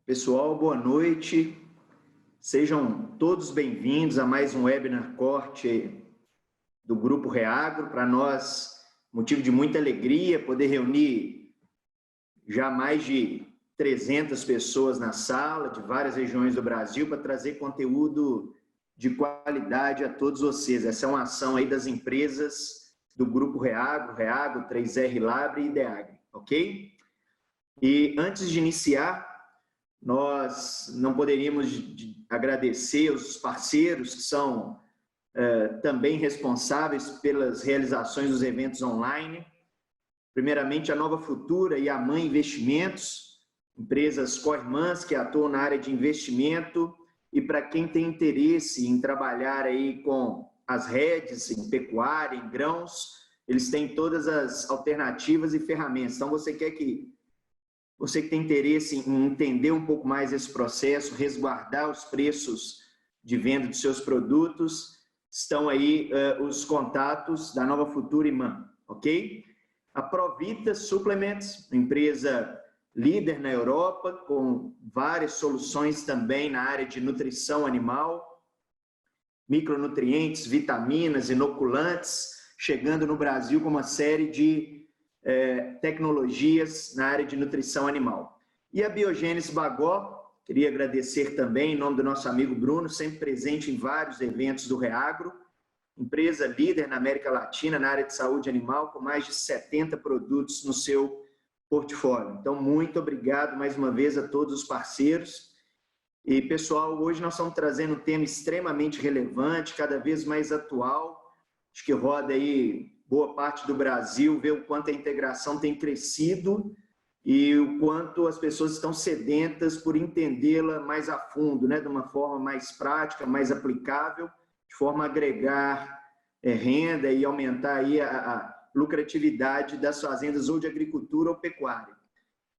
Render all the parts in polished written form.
Pessoal, boa noite. Sejam todos bem-vindos a mais um webinar corte do Grupo Reagro. Para nós, motivo de muita alegria poder reunir já mais de 300 pessoas na sala, de várias regiões do Brasil, para trazer conteúdo de qualidade a todos vocês. Essa é uma ação aí das empresas do Grupo Reagro, 3R Labre e Ideagri, ok? E antes de iniciar, nós não poderíamos agradecer os parceiros que são também responsáveis pelas realizações dos eventos online. Primeiramente, a Nova Futura e a MAN Investimentos, empresas co-irmãs que atuam na área de investimento, e para quem tem interesse em trabalhar aí com as redes, em pecuária, em grãos, eles têm todas as alternativas e ferramentas. Então, você que tem interesse em entender um pouco mais esse processo, resguardar os preços de venda de seus produtos, estão aí os contatos da Nova Futura e MAN, ok? A Provita Supplements, empresa líder na Europa, com várias soluções também na área de nutrição animal, micronutrientes, vitaminas, inoculantes, chegando no Brasil com uma série de tecnologias na área de nutrição animal. E a Biogênese Bagó, queria agradecer também, em nome do nosso amigo Bruno, sempre presente em vários eventos do Reagro, empresa líder na América Latina na área de saúde animal, com mais de 70 produtos no seu portfólio. Então, muito obrigado mais uma vez a todos os parceiros. E, pessoal, hoje nós estamos trazendo um tema extremamente relevante, cada vez mais atual, acho que roda aí boa parte do Brasil, vê o quanto a integração tem crescido e o quanto as pessoas estão sedentas por entendê-la mais a fundo, né? De uma forma mais prática, mais aplicável, de forma a agregar renda e aumentar aí a lucratividade das fazendas ou de agricultura ou pecuária.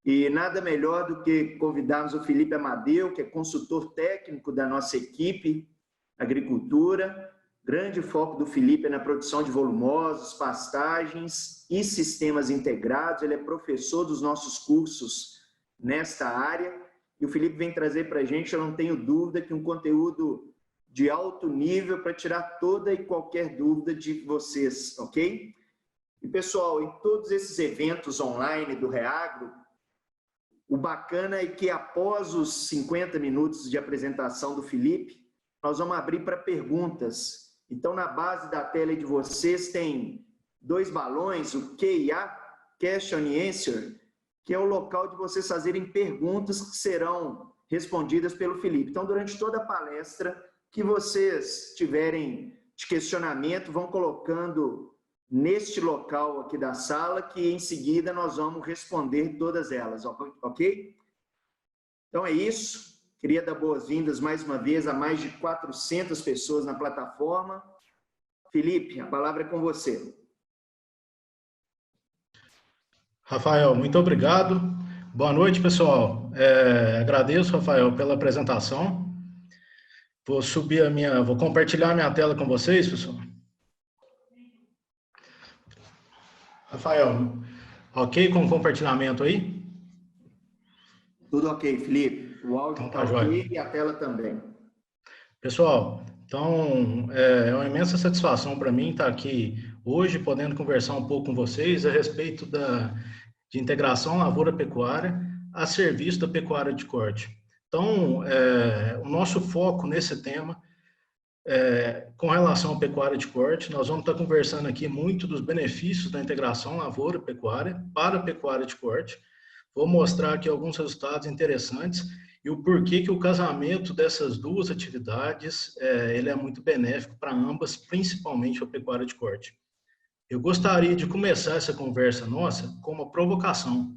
E nada melhor do que convidarmos o Felipe Amadeu, que é consultor técnico da nossa equipe Agricultura. Grande foco do Felipe é na produção de volumosos, pastagens e sistemas integrados. Ele é professor dos nossos cursos nesta área. E o Felipe vem trazer para a gente, eu não tenho dúvida, que um conteúdo de alto nível para tirar toda e qualquer dúvida de vocês, ok? E, pessoal, em todos esses eventos online do Reagro, o bacana é que após os 50 minutos de apresentação do Felipe, nós vamos abrir para perguntas. Então, na base da tela de vocês tem dois balões, o Q e A, Question and Answer, que é o local de vocês fazerem perguntas que serão respondidas pelo Felipe. Então, durante toda a palestra, que vocês tiverem de questionamento, vão colocando neste local aqui da sala, que em seguida nós vamos responder todas elas, ok? Então, é isso. Queria dar boas-vindas mais uma vez a mais de 400 pessoas na plataforma. Felipe, a palavra é com você. Rafael, muito obrigado. Boa noite, pessoal. Agradeço, Rafael, pela apresentação. Vou compartilhar a minha tela com vocês, pessoal. Rafael, ok com o compartilhamento aí? Tudo ok, Felipe. O áudio está ok e a tela também. Pessoal, então é uma imensa satisfação para mim estar aqui hoje, podendo conversar um pouco com vocês a respeito de integração lavoura-pecuária a serviço da pecuária de corte. Então, o nosso foco nesse tema, com relação à pecuária de corte, nós vamos estar conversando aqui muito dos benefícios da integração lavoura-pecuária para a pecuária de corte. Vou mostrar aqui alguns resultados interessantes e o porquê que o casamento dessas duas atividades ele é muito benéfico para ambas, principalmente a pecuária de corte. Eu gostaria de começar essa conversa nossa com uma provocação.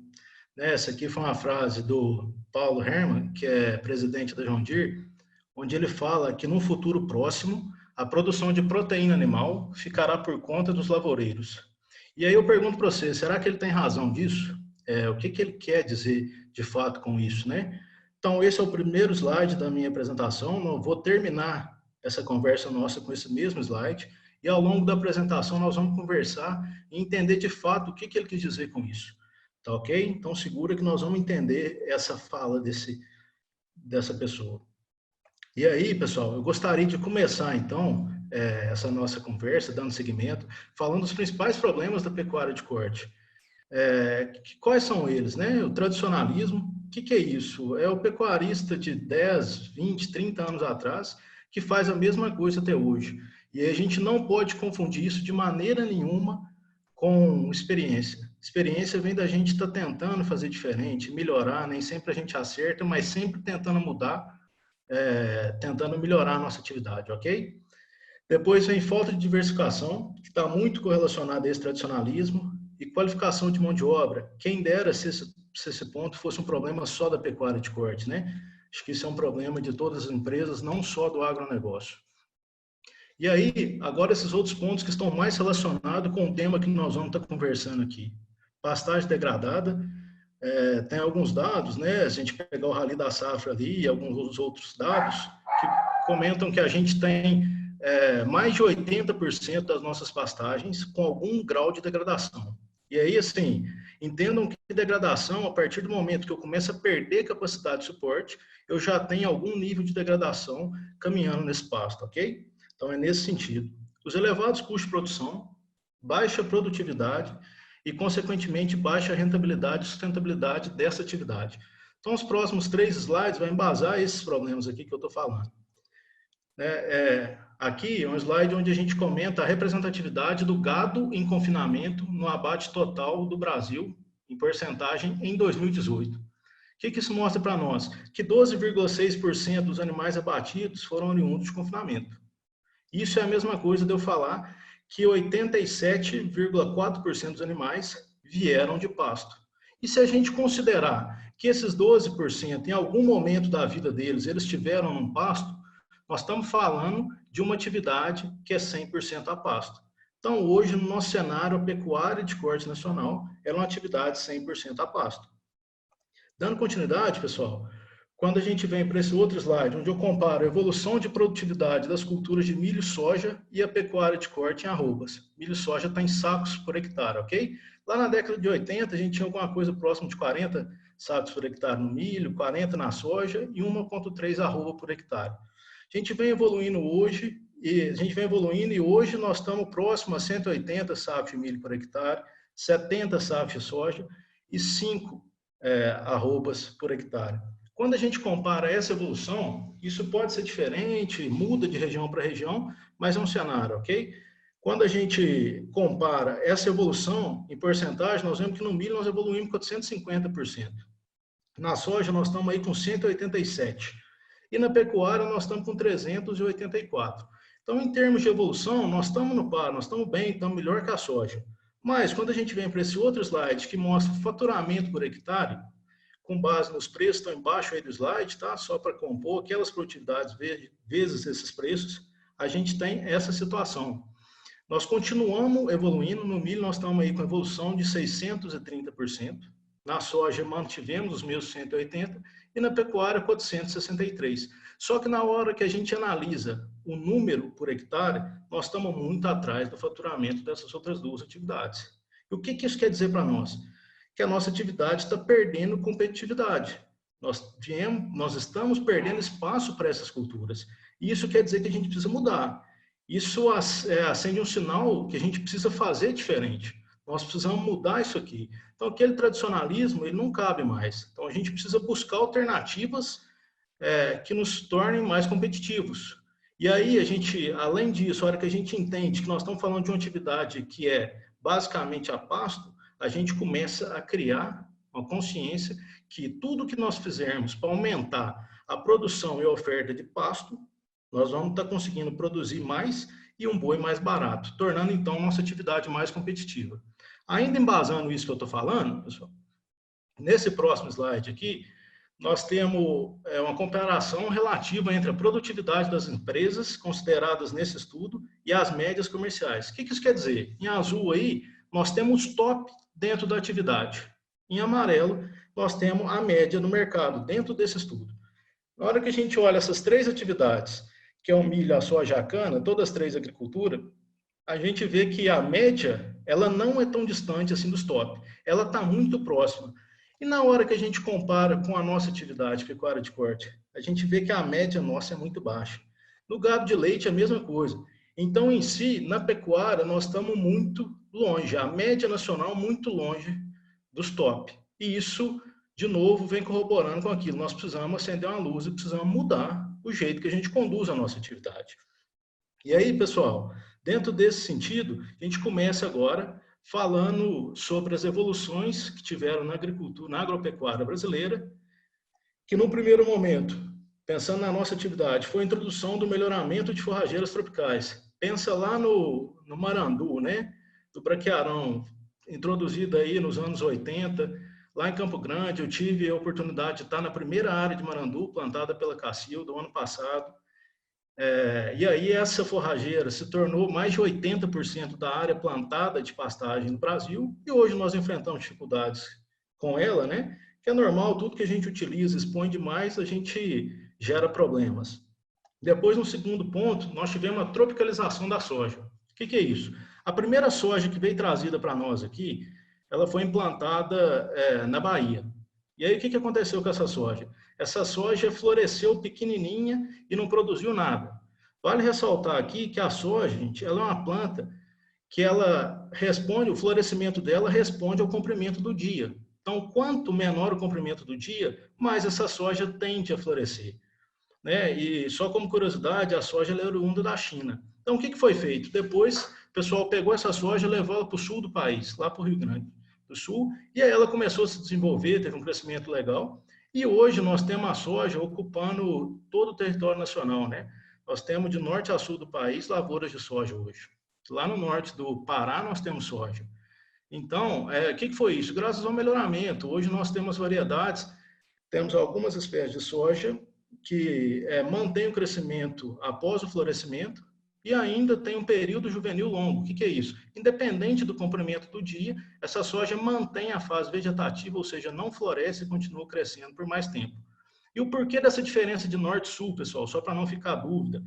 Essa aqui foi uma frase do Paulo Hermann, que é presidente da John Deere, onde ele fala que no futuro próximo a produção de proteína animal ficará por conta dos lavoureiros. E aí eu pergunto para você, será que ele tem razão disso? O que ele quer dizer de fato com isso, né? Então, esse é o primeiro slide da minha apresentação. Eu vou terminar essa conversa nossa com esse mesmo slide e ao longo da apresentação nós vamos conversar e entender de fato o que ele quis dizer com isso. Tá ok? Então, segura que nós vamos entender essa fala desse dessa pessoa. E aí, pessoal, eu gostaria de começar, então, essa nossa conversa, dando seguimento, falando dos principais problemas da pecuária de corte. Quais são eles, né? O tradicionalismo, o que é isso? É o pecuarista de 10, 20, 30 anos atrás que faz a mesma coisa até hoje. E a gente não pode confundir isso de maneira nenhuma com experiência. Experiência vem da gente estar tentando fazer diferente, melhorar, nem sempre a gente acerta, mas sempre tentando mudar, tentando melhorar a nossa atividade, ok? Depois vem falta de diversificação, que está muito correlacionada a esse tradicionalismo, e qualificação de mão de obra. Quem dera se esse ponto fosse um problema só da pecuária de corte, né? Acho que isso é um problema de todas as empresas, não só do agronegócio. E aí, agora esses outros pontos que estão mais relacionados com o tema que nós vamos estar conversando aqui. Pastagem degradada, tem alguns dados, né? Se a gente pegar o Rally da Safra ali e alguns outros dados que comentam que a gente tem mais de 80% das nossas pastagens com algum grau de degradação. E aí, assim, entendam que degradação, a partir do momento que eu começo a perder capacidade de suporte, eu já tenho algum nível de degradação caminhando nesse pasto, ok? Então, é nesse sentido. Os elevados custos de produção, baixa produtividade e, consequentemente, baixa rentabilidade e sustentabilidade dessa atividade. Então, os próximos 3 slides vão embasar esses problemas aqui que eu estou falando. Aqui é um slide onde a gente comenta a representatividade do gado em confinamento no abate total do Brasil, em porcentagem, em 2018. O que isso mostra para nós? Que 12,6% dos animais abatidos foram oriundos de confinamento. Isso é a mesma coisa de eu falar que 87,4% dos animais vieram de pasto. E se a gente considerar que esses 12%, em algum momento da vida deles, eles estiveram num pasto, nós estamos falando de uma atividade que é 100% a pasto. Então, hoje, no nosso cenário, a pecuária de corte nacional é uma atividade 100% a pasto. Dando continuidade, pessoal, quando a gente vem para esse outro slide, onde eu comparo a evolução de produtividade das culturas de milho e soja e a pecuária de corte em arrobas. Milho e soja está em sacos por hectare, ok? Lá na década de 80, a gente tinha alguma coisa próximo de 40 sacos por hectare no milho, 40 na soja e 1,3 arroba por hectare. A gente vem evoluindo hoje, e hoje nós estamos próximo a 180 sacos de milho por hectare, 70 sacos de soja e 5 arrobas por hectare. Quando a gente compara essa evolução, isso pode ser diferente, muda de região para região, mas é um cenário, ok? Quando a gente compara essa evolução em porcentagem, nós vemos que no milho nós evoluímos com 450%. Na soja nós estamos aí com 187%. E na pecuária nós estamos com 384. Então, em termos de evolução, nós estamos no par, nós estamos bem, estamos melhor que a soja. Mas, quando a gente vem para esse outro slide, que mostra o faturamento por hectare, com base nos preços, estão embaixo aí do slide, tá? Só para compor aquelas produtividades vezes esses preços, a gente tem essa situação. Nós continuamos evoluindo, no milho nós estamos aí com evolução de 630%, na soja mantivemos os mesmos 180%, e na pecuária 463. Só que na hora que a gente analisa o número por hectare, nós estamos muito atrás do faturamento dessas outras duas atividades. E o que isso quer dizer para nós? Que a nossa atividade está perdendo competitividade. Nós estamos perdendo espaço para essas culturas. E isso quer dizer que a gente precisa mudar. Isso acende um sinal que a gente precisa fazer diferente. Nós precisamos mudar isso aqui. Então, aquele tradicionalismo, ele não cabe mais. Então, a gente precisa buscar alternativas que nos tornem mais competitivos. E aí, a gente, além disso, a hora que a gente entende que nós estamos falando de uma atividade que é basicamente a pasto, a gente começa a criar uma consciência que tudo que nós fizermos para aumentar a produção e a oferta de pasto, nós vamos estar conseguindo produzir mais e um boi mais barato, tornando, então, nossa atividade mais competitiva. Ainda embasando isso que eu estou falando, pessoal, nesse próximo slide aqui, nós temos uma comparação relativa entre a produtividade das empresas consideradas nesse estudo e as médias comerciais. O que isso quer dizer? Em azul aí, nós temos top dentro da atividade. Em amarelo, nós temos a média no mercado, dentro desse estudo. Na hora que a gente olha essas 3 atividades, que é o milho, a soja e a cana, todas as 3 agricultura, a gente vê que a média, ela não é tão distante assim dos top. Ela está muito próxima. E na hora que a gente compara com a nossa atividade pecuária de corte, a gente vê que a média nossa é muito baixa. No gado de leite é a mesma coisa. Então, em si, na pecuária, nós estamos muito longe, a média nacional muito longe dos top. E isso, de novo, vem corroborando com aquilo. Nós precisamos acender uma luz e precisamos mudar o jeito que a gente conduz a nossa atividade. E aí, pessoal, dentro desse sentido, a gente começa agora falando sobre as evoluções que tiveram na agricultura, na agropecuária brasileira, que no primeiro momento, pensando na nossa atividade, foi a introdução do melhoramento de forrageiras tropicais. Pensa lá no marandu, né? Do braquiarão, introduzido aí nos anos 80, lá em Campo Grande. Eu tive a oportunidade de estar na primeira área de marandu, plantada pela Cacil, do ano passado. E aí essa forrageira se tornou mais de 80% da área plantada de pastagem no Brasil, e hoje nós enfrentamos dificuldades com ela, né? Que é normal, tudo que a gente utiliza, expõe demais, a gente gera problemas. Depois, no segundo ponto, nós tivemos a tropicalização da soja. O que é isso? A primeira soja que veio trazida para nós aqui, ela foi implantada na Bahia. E aí, o que aconteceu com essa soja? Essa soja floresceu pequenininha e não produziu nada. Vale ressaltar aqui que a soja, gente, ela é uma planta que ela responde, o florescimento dela responde ao comprimento do dia. Então, quanto menor o comprimento do dia, mais essa soja tende a florescer. Né? E só como curiosidade, a soja é oriunda da China. Então, o que foi feito? Depois, o pessoal pegou essa soja e levou ela para o sul do país, lá para o Rio Grande do Sul, e aí ela começou a se desenvolver, teve um crescimento legal, e hoje nós temos a soja ocupando todo o território nacional, né? Nós temos de norte a sul do país lavouras de soja hoje. Lá no norte do Pará nós temos soja. Então, o que foi isso? Graças ao melhoramento, hoje nós temos variedades, temos algumas espécies de soja que mantém o crescimento após o florescimento e ainda tem um período juvenil longo. O que é isso? Independente do comprimento do dia, essa soja mantém a fase vegetativa, ou seja, não floresce e continua crescendo por mais tempo. E o porquê dessa diferença de norte e sul, pessoal? Só para não ficar dúvida.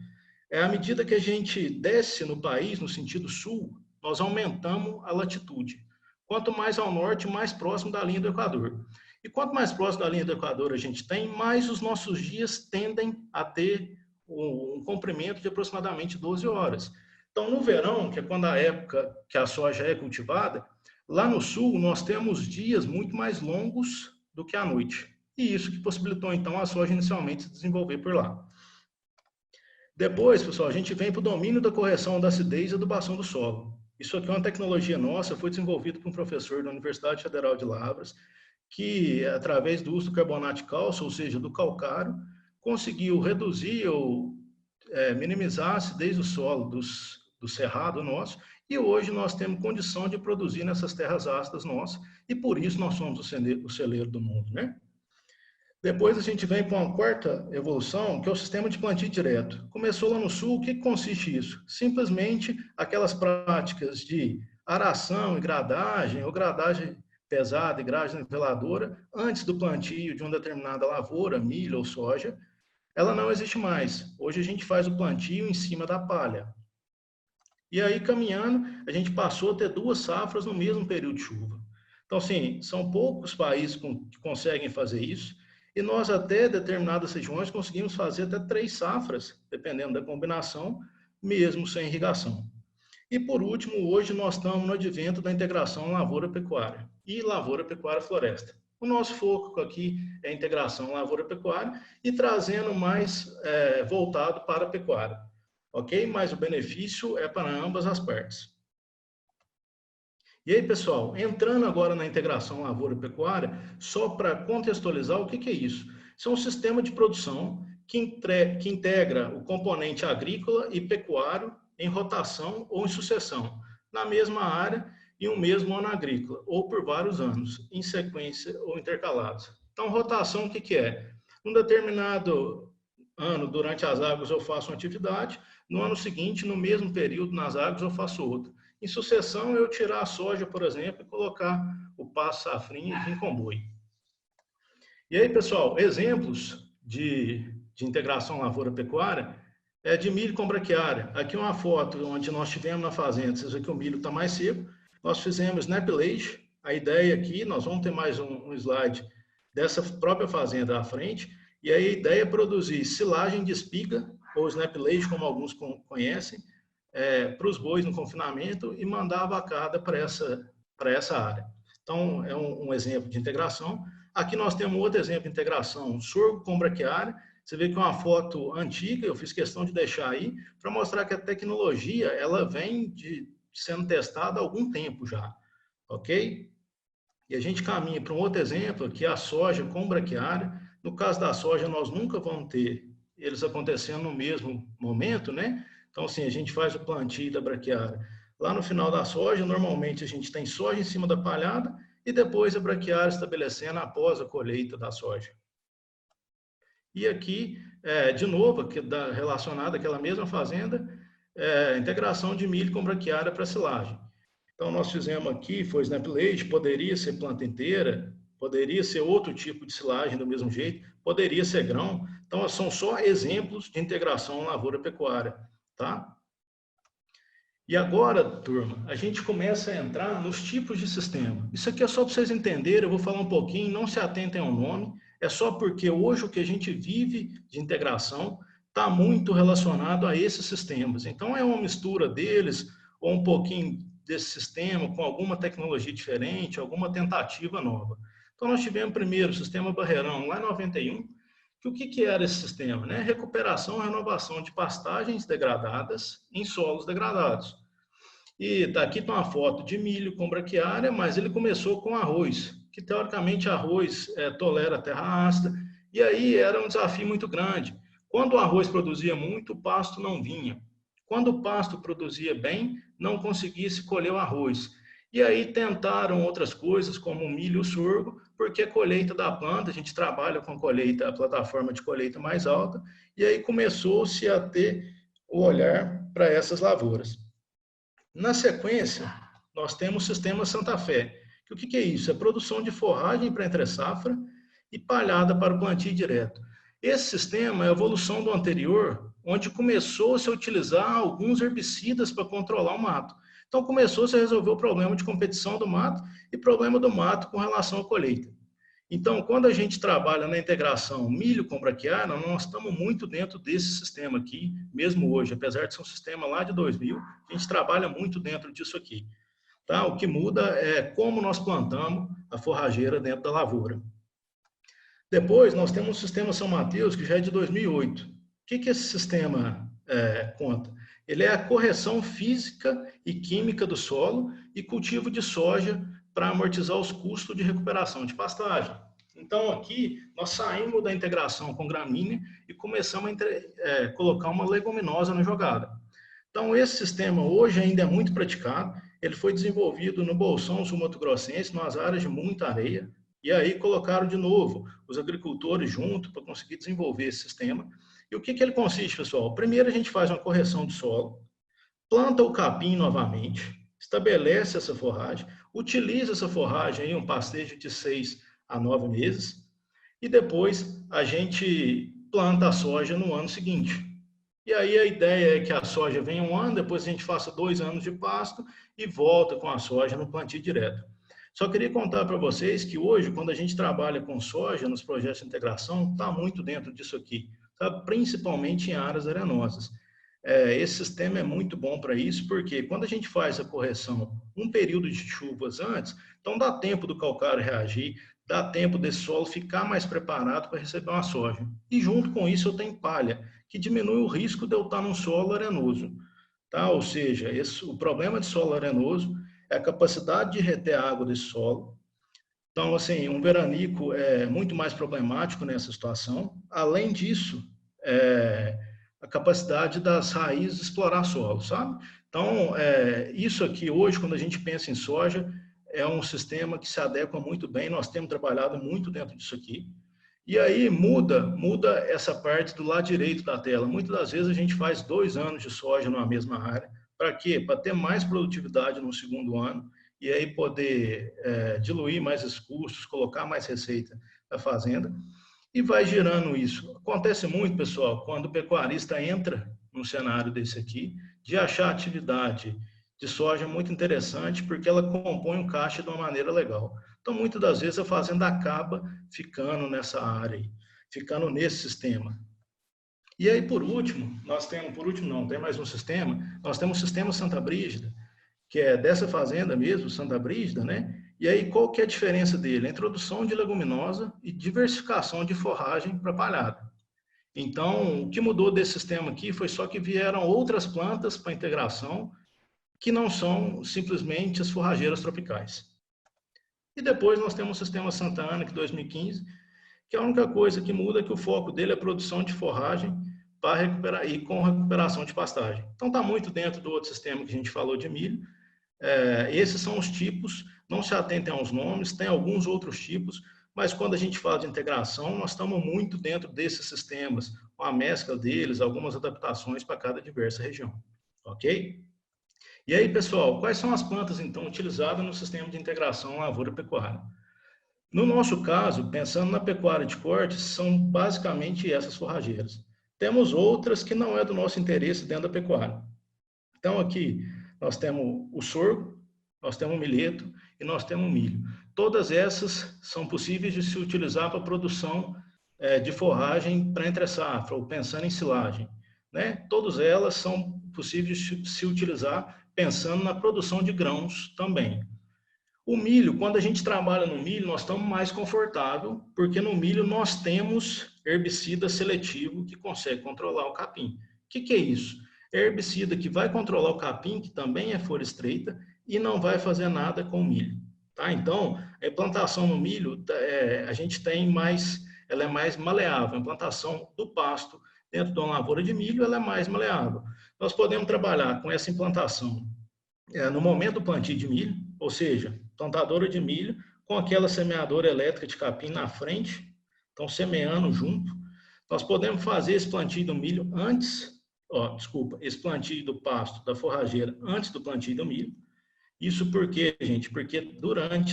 À medida que a gente desce no país, no sentido sul, nós aumentamos a latitude. Quanto mais ao norte, mais próximo da linha do Equador. E quanto mais próximo da linha do Equador a gente tem, mais os nossos dias tendem a ter um comprimento de aproximadamente 12 horas. Então, no verão, que é quando a época que a soja é cultivada, lá no sul nós temos dias muito mais longos do que a noite. E isso que possibilitou, então, a soja inicialmente se desenvolver por lá. Depois, pessoal, a gente vem para o domínio da correção da acidez e adubação do solo. Isso aqui é uma tecnologia nossa, foi desenvolvida por um professor da Universidade Federal de Lavras, que, através do uso do carbonato de cálcio, ou seja, do calcário, conseguiu reduzir ou minimizar a acidez do solo do cerrado nosso, e hoje nós temos condição de produzir nessas terras ácidas nossas, e por isso nós somos o celeiro do mundo, né? Depois a gente vem para uma quarta evolução, que é o sistema de plantio direto. Começou lá no sul, o que consiste isso? Simplesmente aquelas práticas de aração e gradagem, ou gradagem pesada e grade niveladora, antes do plantio de uma determinada lavoura, milho ou soja, ela não existe mais. Hoje a gente faz o plantio em cima da palha. E aí, caminhando, a gente passou a ter 2 safras no mesmo período de chuva. Então, assim, são poucos países que conseguem fazer isso, e nós até determinadas regiões conseguimos fazer até 3 safras, dependendo da combinação, mesmo sem irrigação. E por último, hoje nós estamos no advento da integração lavoura-pecuária e lavoura-pecuária-floresta. O nosso foco aqui é a integração lavoura-pecuária e trazendo mais voltado para a pecuária, ok? Mas o benefício é para ambas as partes. E aí, pessoal, entrando agora na integração lavoura-pecuária, só para contextualizar, o que é isso? Isso é um sistema de produção que integra o componente agrícola e pecuário em rotação ou em sucessão, na mesma área e um mesmo ano agrícola, ou por vários anos, em sequência ou intercalados. Então, rotação, o que é? Num determinado ano, durante as águas, eu faço uma atividade, no ano seguinte, no mesmo período, nas águas, eu faço outra. Em sucessão, eu tirar a soja, por exemplo, e colocar o pasto safrinha e vir comboio. E aí, pessoal, exemplos de integração lavoura-pecuária é de milho com braquiária. Aqui uma foto onde nós tivemos na fazenda, vocês veem que o milho está mais seco. Nós fizemos snap lage, a ideia aqui, nós vamos ter mais um slide dessa própria fazenda à frente, e aí a ideia é produzir silagem de espiga, ou snap leite, como alguns conhecem, para os bois no confinamento e mandar a vacada para essa área. Então, é um exemplo de integração. Aqui nós temos outro exemplo de integração, sorgo com braquiária. Você vê que é uma foto antiga, eu fiz questão de deixar aí, para mostrar que a tecnologia ela vem sendo testada há algum tempo já, ok? E a gente caminha para um outro exemplo, que é a soja com braquiária. No caso da soja, nós nunca vamos ter eles acontecendo no mesmo momento, né? Então, assim, a gente faz o plantio da braquiária. Lá no final da soja, normalmente a gente tem soja em cima da palhada e depois a braquiária estabelecendo após a colheita da soja. E aqui, de novo, relacionado àquela mesma fazenda, integração de milho com braquiária para silagem. Então, nós fizemos aqui, foi snap leite, poderia ser planta inteira, poderia ser outro tipo de silagem do mesmo jeito, poderia ser grão. Então, são só exemplos de integração lavoura-pecuária, tá? E agora, turma, a gente começa a entrar nos tipos de sistema. Isso aqui é só para vocês entenderem, eu vou falar um pouquinho, não se atentem ao nome, é só porque hoje o que a gente vive de integração está muito relacionado a esses sistemas. Então, é uma mistura deles, ou um pouquinho desse sistema com alguma tecnologia diferente, alguma tentativa nova. Então, nós tivemos primeiro o sistema Barreirão, lá em 91, que o que era esse sistema? Né? Recuperação e renovação de pastagens degradadas em solos degradados. E aqui está uma foto de milho com braquiária, mas ele começou com arroz, que teoricamente arroz tolera terra ácida, e aí era um desafio muito grande. Quando o arroz produzia muito, o pasto não vinha. Quando o pasto produzia bem, não conseguia se colher o arroz. E aí tentaram outras coisas, como o milho e o sorgo, porque a colheita da planta, a gente trabalha com a plataforma de colheita mais alta, e aí começou-se a ter o olhar para essas lavouras. Na sequência, nós temos o sistema Santa Fé. O que é isso? É produção de forragem para entre-safra e palhada para o plantio direto. Esse sistema é a evolução do anterior, onde começou-se a utilizar alguns herbicidas para controlar o mato. Então, começou-se a resolver o problema de competição do mato e problema do mato com relação à colheita. Então, quando a gente trabalha na integração milho com braquiária, nós estamos muito dentro desse sistema aqui, mesmo hoje. Apesar de ser um sistema lá de 2000, a gente trabalha muito dentro disso aqui. Tá? O que muda é como nós plantamos a forrageira dentro da lavoura. Depois, nós temos o sistema São Mateus, que já é de 2008. O que esse sistema conta? Ele é a correção física e química do solo e cultivo de soja para amortizar os custos de recuperação de pastagem. Então, aqui, nós saímos da integração com gramínea e começamos a colocar uma leguminosa na jogada. Então, esse sistema hoje ainda é muito praticado. Ele foi desenvolvido no Bolsão Sul-Mato-Grossense, nas áreas de muita areia, e aí colocaram de novo os agricultores junto para conseguir desenvolver esse sistema. E o que ele consiste, pessoal? Primeiro, a gente faz uma correção do solo, planta o capim novamente, estabelece essa forragem, utiliza essa forragem em um pastejo de 6 a 9 meses, e depois a gente planta a soja no ano seguinte. E aí a ideia é que a soja venha um ano, depois a gente faça 2 anos de pasto e volta com a soja no plantio direto. Só queria contar para vocês que hoje, quando a gente trabalha com soja nos projetos de integração, está muito dentro disso aqui, sabe? Principalmente em áreas arenosas. Esse sistema é muito bom para isso, porque quando a gente faz a correção um período de chuvas antes, então dá tempo do calcário reagir, dá tempo desse solo ficar mais preparado para receber uma soja. E junto com isso eu tenho palha, que diminui o risco de eu estar num solo arenoso. Tá? Ou seja, o problema de solo arenoso é a capacidade de reter a água desse solo. Então, assim, um veranico é muito mais problemático nessa situação. Além disso, a capacidade das raízes explorar solo, sabe? Então, isso aqui hoje, quando a gente pensa em soja, é um sistema que se adequa muito bem, nós temos trabalhado muito dentro disso aqui. E aí muda essa parte do lado direito da tela. Muitas das vezes a gente faz 2 anos de soja numa mesma área. Para quê? Para ter mais produtividade no segundo ano e aí poder diluir mais os custos, colocar mais receita na fazenda. E vai girando isso. Acontece muito, pessoal, quando o pecuarista entra num cenário desse aqui, de achar atividade de soja muito interessante, porque ela compõe um caixa de uma maneira legal. Então, muitas das vezes, a fazenda acaba ficando nessa área, aí, ficando nesse sistema. E aí, por último, tem mais um sistema, nós temos o sistema Santa Brígida, que é dessa fazenda mesmo, Santa Brígida, né? E aí, qual que é a diferença dele? A introdução de leguminosa e diversificação de forragem para palhada. Então, o que mudou desse sistema aqui foi só que vieram outras plantas para integração, que não são simplesmente as forrageiras tropicais. E depois nós temos o sistema Santa Ana, que 2015, que a única coisa que muda é que o foco dele é a produção de forragem para recuperar e com recuperação de pastagem. Então está muito dentro do outro sistema que a gente falou de milho. Esses são os tipos, não se atentem aos nomes, tem alguns outros tipos, mas quando a gente fala de integração, nós estamos muito dentro desses sistemas, com a mescla deles, algumas adaptações para cada diversa região. Ok? E aí, pessoal, quais são as plantas, então, utilizadas no sistema de integração lavoura-pecuária? No nosso caso, pensando na pecuária de corte, são basicamente essas forrageiras. Temos outras que não é do nosso interesse dentro da pecuária. Então, aqui, nós temos o sorgo, nós temos o milheto e nós temos o milho. Todas essas são possíveis de se utilizar para a produção de forragem para entre-safra, ou pensando em silagem, né? Todas elas são possíveis de se utilizar pensando na produção de grãos também. O milho, quando a gente trabalha no milho, nós estamos mais confortáveis, porque no milho nós temos herbicida seletivo que consegue controlar o capim. O que é isso? É herbicida que vai controlar o capim, que também é folha estreita, e não vai fazer nada com o milho. Tá? Então, a implantação no milho, a gente tem mais, ela é mais maleável. A implantação do pasto dentro de uma lavoura de milho, ela é mais maleável. Nós podemos trabalhar com essa implantação no momento do plantio de milho, ou seja, plantadora de milho com aquela semeadora elétrica de capim na frente, então semeando junto. Nós podemos fazer esse plantio do milho esse plantio do pasto, da forrageira, antes do plantio do milho. Isso por quê, gente? Porque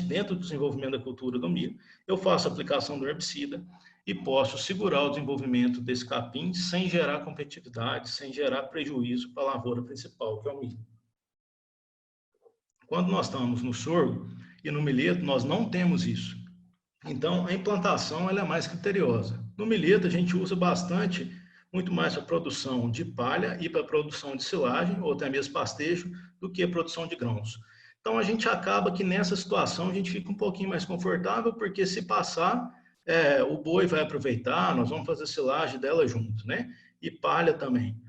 dentro do desenvolvimento da cultura do milho, eu faço a aplicação do herbicida e posso segurar o desenvolvimento desse capim sem gerar competitividade, sem gerar prejuízo para a lavoura principal, que é o milho. Quando nós estamos no sorgo e no milheto, nós não temos isso. Então, a implantação ela é mais criteriosa. No milheto, a gente usa muito mais para a produção de palha e para a produção de silagem, ou até mesmo pastejo, do que a produção de grãos. Então, a gente acaba que nessa situação a gente fica um pouquinho mais confortável, porque se passar, o boi vai aproveitar, nós vamos fazer silagem dela junto, né? E palha também.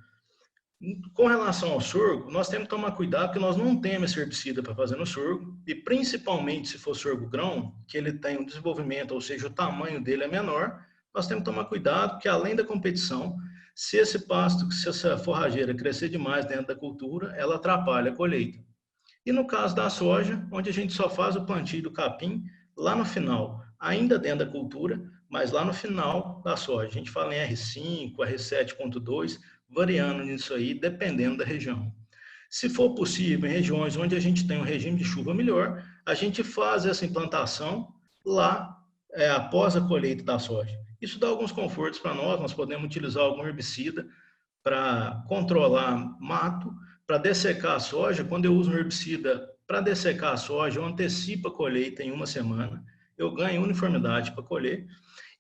Com relação ao sorgo, nós temos que tomar cuidado porque nós não temos esse herbicida para fazer no sorgo, e principalmente se for sorgo grão, que ele tem um desenvolvimento, ou seja, o tamanho dele é menor, nós temos que tomar cuidado porque além da competição, se essa forrageira crescer demais dentro da cultura, ela atrapalha a colheita. E no caso da soja, onde a gente só faz o plantio do capim lá no final, ainda dentro da cultura, mas lá no final da soja. A gente fala em R5, R7.2, variando nisso aí, dependendo da região. Se for possível, em regiões onde a gente tem um regime de chuva melhor, a gente faz essa implantação lá após a colheita da soja. Isso dá alguns confortos para nós podemos utilizar algum herbicida para controlar mato, para dessecar a soja. Quando eu uso um herbicida para dessecar a soja, eu antecipo a colheita em uma semana, eu ganho uniformidade para colher,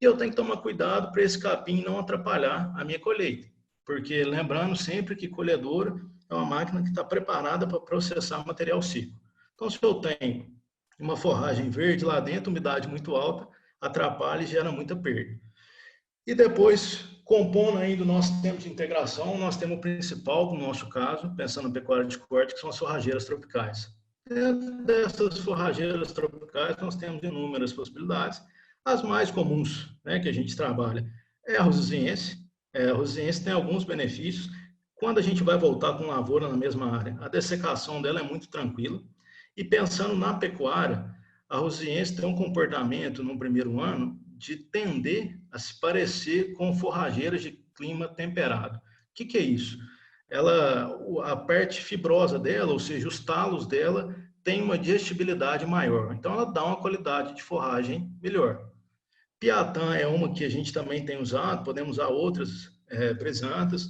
e eu tenho que tomar cuidado para esse capim não atrapalhar a minha colheita. Porque lembrando sempre que colhedora é uma máquina que está preparada para processar material seco. Então, se eu tenho uma forragem verde lá dentro, umidade muito alta, atrapalha e gera muita perda. E depois, compondo ainda o nosso sistema de integração, nós temos o principal, no nosso caso, pensando na pecuária de corte, que são as forrageiras tropicais. Dentro dessas forrageiras tropicais, nós temos inúmeras possibilidades. As mais comuns, né, que a gente trabalha é a rosiziense. A rosiziense tem alguns benefícios. Quando a gente vai voltar com lavoura na mesma área, a dessecação dela é muito tranquila. E pensando na pecuária, a rosiziense tem um comportamento no primeiro ano de tender a se parecer com forrageiras de clima temperado. O que é isso? A parte fibrosa dela, ou seja, os talos dela, tem uma digestibilidade maior. Então, ela dá uma qualidade de forragem melhor. Piatã é uma que a gente também tem usado, podemos usar outras brisantas.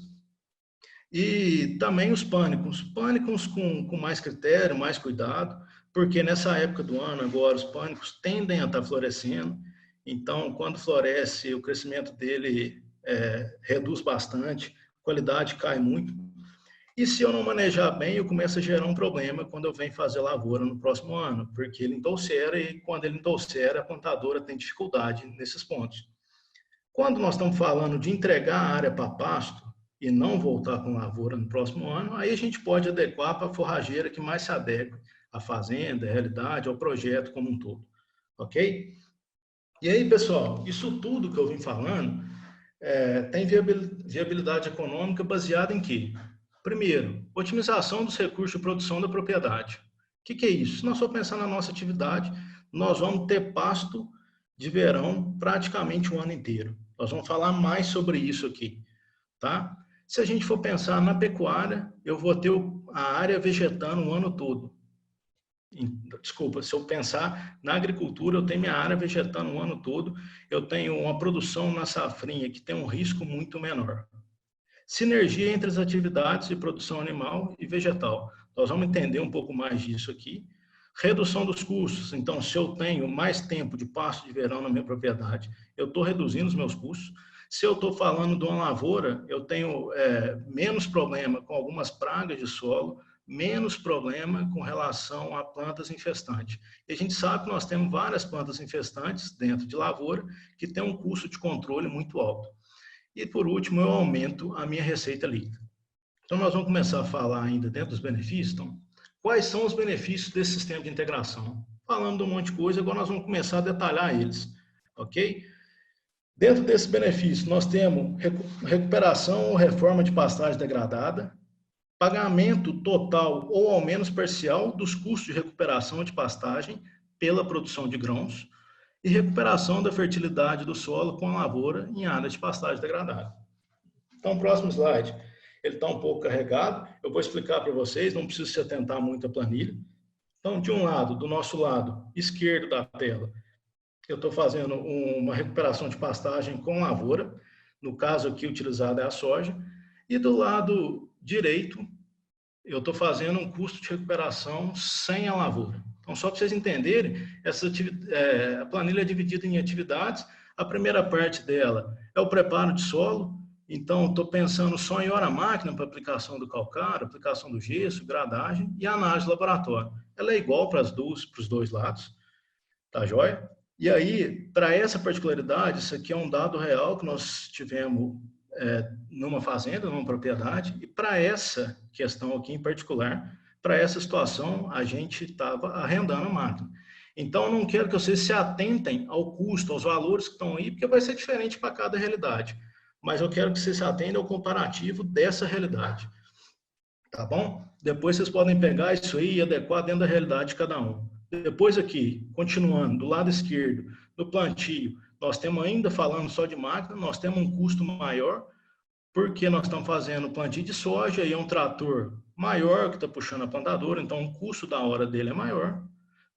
E também os pânicos com mais critério, mais cuidado, porque nessa época do ano agora os pânicos tendem a estar florescendo, então quando floresce o crescimento dele reduz bastante, a qualidade cai muito, e se eu não manejar bem, eu começo a gerar um problema quando eu venho fazer lavoura no próximo ano, porque ele entolcera e quando ele entolcera, a plantadora tem dificuldade nesses pontos. Quando nós estamos falando de entregar a área para pasto e não voltar com lavoura no próximo ano, aí a gente pode adequar para a forrageira que mais se adeque à fazenda, à realidade, ao projeto como um todo. Ok? E aí, pessoal, isso tudo que eu vim falando tem viabilidade econômica baseada em quê? Primeiro, otimização dos recursos de produção da propriedade. O que é isso? Se nós for pensar na nossa atividade, nós vamos ter pasto de verão praticamente o ano inteiro. Nós vamos falar mais sobre isso aqui, tá? Se a gente for pensar na pecuária, eu vou ter a área vegetando o ano todo. Desculpa, se eu pensar na agricultura, eu tenho minha área vegetando o ano todo, eu tenho uma produção na safrinha que tem um risco muito menor. Sinergia entre as atividades de produção animal e vegetal. Nós vamos entender um pouco mais disso aqui. Redução dos custos. Então, se eu tenho mais tempo de pasto de verão na minha propriedade, eu estou reduzindo os meus custos. Se eu estou falando de uma lavoura, eu tenho menos problema com algumas pragas de solo, menos problema com relação a plantas infestantes. E a gente sabe que nós temos várias plantas infestantes dentro de lavoura que tem um custo de controle muito alto. E, por último, eu aumento a minha receita líquida. Então, nós vamos começar a falar ainda dentro dos benefícios. Então, quais são os benefícios desse sistema de integração? Falando de um monte de coisa, agora nós vamos começar a detalhar eles, ok? Dentro desses benefícios, nós temos recuperação ou reforma de pastagem degradada, pagamento total ou ao menos parcial dos custos de recuperação de pastagem pela produção de grãos, e recuperação da fertilidade do solo com a lavoura em área de pastagem degradada. Então, próximo slide. Ele está um pouco carregado, eu vou explicar para vocês, não preciso se atentar muito à planilha. Então, de um lado, do nosso lado esquerdo da tela, eu estou fazendo uma recuperação de pastagem com lavoura, no caso aqui utilizada é a soja, e do lado direito, eu estou fazendo um custo de recuperação sem a lavoura. Então, só para vocês entenderem, a planilha é dividida em atividades. A primeira parte dela é o preparo de solo. Então, estou pensando só em hora-máquina para aplicação do calcário, aplicação do gesso, gradagem e análise de laboratório. Ela é igual para os dois lados, tá joia? E aí, para essa particularidade, isso aqui é um dado real que nós tivemos numa fazenda, numa propriedade, e para essa questão aqui em particular, para essa situação, a gente estava arrendando a máquina. Então, eu não quero que vocês se atentem ao custo, aos valores que estão aí, porque vai ser diferente para cada realidade. Mas eu quero que vocês se atentem ao comparativo dessa realidade. Tá bom? Depois vocês podem pegar isso aí e adequar dentro da realidade de cada um. Depois aqui, continuando, do lado esquerdo, no plantio, nós temos ainda falando só de máquina, nós temos um custo maior, porque nós estamos fazendo plantio de soja e é um trator maior que está puxando a plantadora, então o custo da hora dele é maior.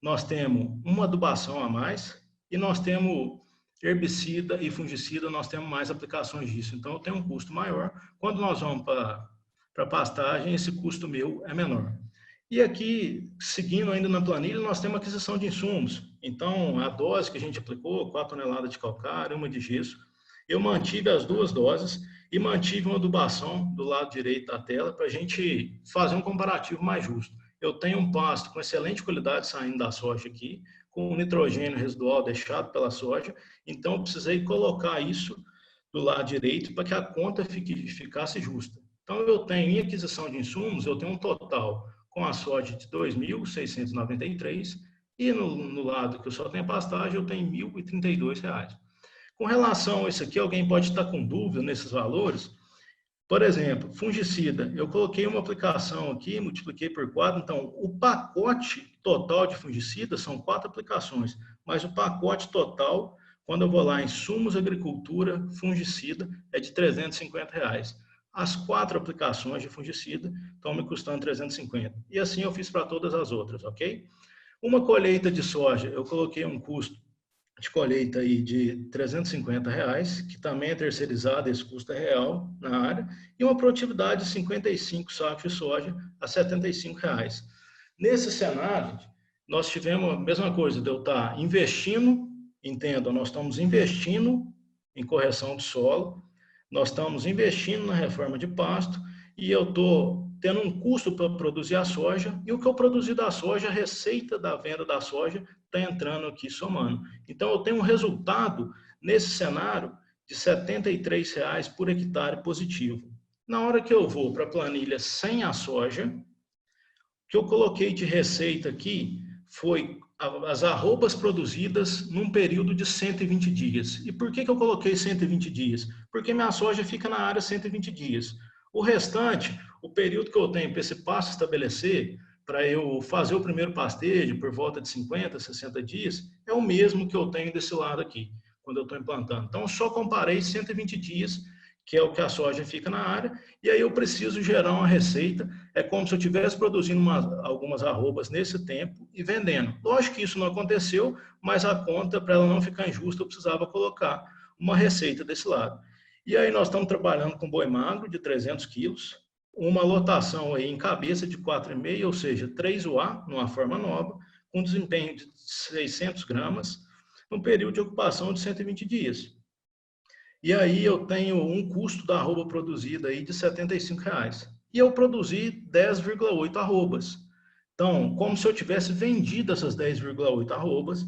Nós temos uma adubação a mais e nós temos herbicida e fungicida, nós temos mais aplicações disso. Então, eu tenho um custo maior. Quando nós vamos para pastagem, esse custo meu é menor. E aqui, seguindo ainda na planilha, nós temos aquisição de insumos. Então, a dose que a gente aplicou, 4 toneladas de calcário, 1 de gesso, eu mantive as 2 doses e mantive uma adubação do lado direito da tela para a gente fazer um comparativo mais justo. Eu tenho um pasto com excelente qualidade saindo da soja aqui, com o nitrogênio residual deixado pela soja, então eu precisei colocar isso do lado direito para que a conta ficasse justa. Então, eu tenho em aquisição de insumos, eu tenho um total com a soja de R$ 2.693 e no lado que eu só tenho pastagem, eu tenho R$ 1.032. Com relação a isso aqui, alguém pode estar com dúvida nesses valores. Por exemplo, fungicida, eu coloquei uma aplicação aqui, multipliquei por 4, então o pacote total de fungicida são 4 aplicações, mas o pacote total, quando eu vou lá em insumos, agricultura, fungicida, é de R$ 350. As 4 aplicações de fungicida estão me custando 350. E assim eu fiz para todas as outras, ok? Uma colheita de soja, eu coloquei um custo de colheita aí de R$350, que também é terceirizado, esse custo é real na área, e uma produtividade de 55 sacos de soja a R$75. Nesse cenário, nós tivemos a mesma coisa de eu estar investindo, entenda, nós estamos investindo em correção de solo, nós estamos investindo na reforma de pasto e eu estou tendo um custo para produzir a soja e o que eu produzi da soja, a receita da venda da soja está entrando aqui somando. Então, eu tenho um resultado nesse cenário de R$73 por hectare positivo. Na hora que eu vou para a planilha sem a soja, o que eu coloquei de receita aqui foi as arrobas produzidas num período de 120 dias. E por que eu coloquei 120 dias? Porque minha soja fica na área 120 dias. O restante, o período que eu tenho para esse pasto estabelecer, para eu fazer o primeiro pastejo por volta de 50, 60 dias, é o mesmo que eu tenho desse lado aqui, quando eu estou implantando. Então, eu só comparei 120 dias, que é o que a soja fica na área, e aí eu preciso gerar uma receita, é como se eu estivesse produzindo algumas arrobas nesse tempo e vendendo. Lógico que isso não aconteceu, mas a conta, para ela não ficar injusta, eu precisava colocar uma receita desse lado. E aí nós estamos trabalhando com boi magro de 300 quilos, uma lotação aí em cabeça de 4,5, ou seja, 3 UA, numa forma nova, com desempenho de 600 gramas, num período de ocupação de 120 dias. E aí eu tenho um custo da arroba produzida aí de R$75. E eu produzi 10,8 arrobas. Então, como se eu tivesse vendido essas 10,8 arrobas,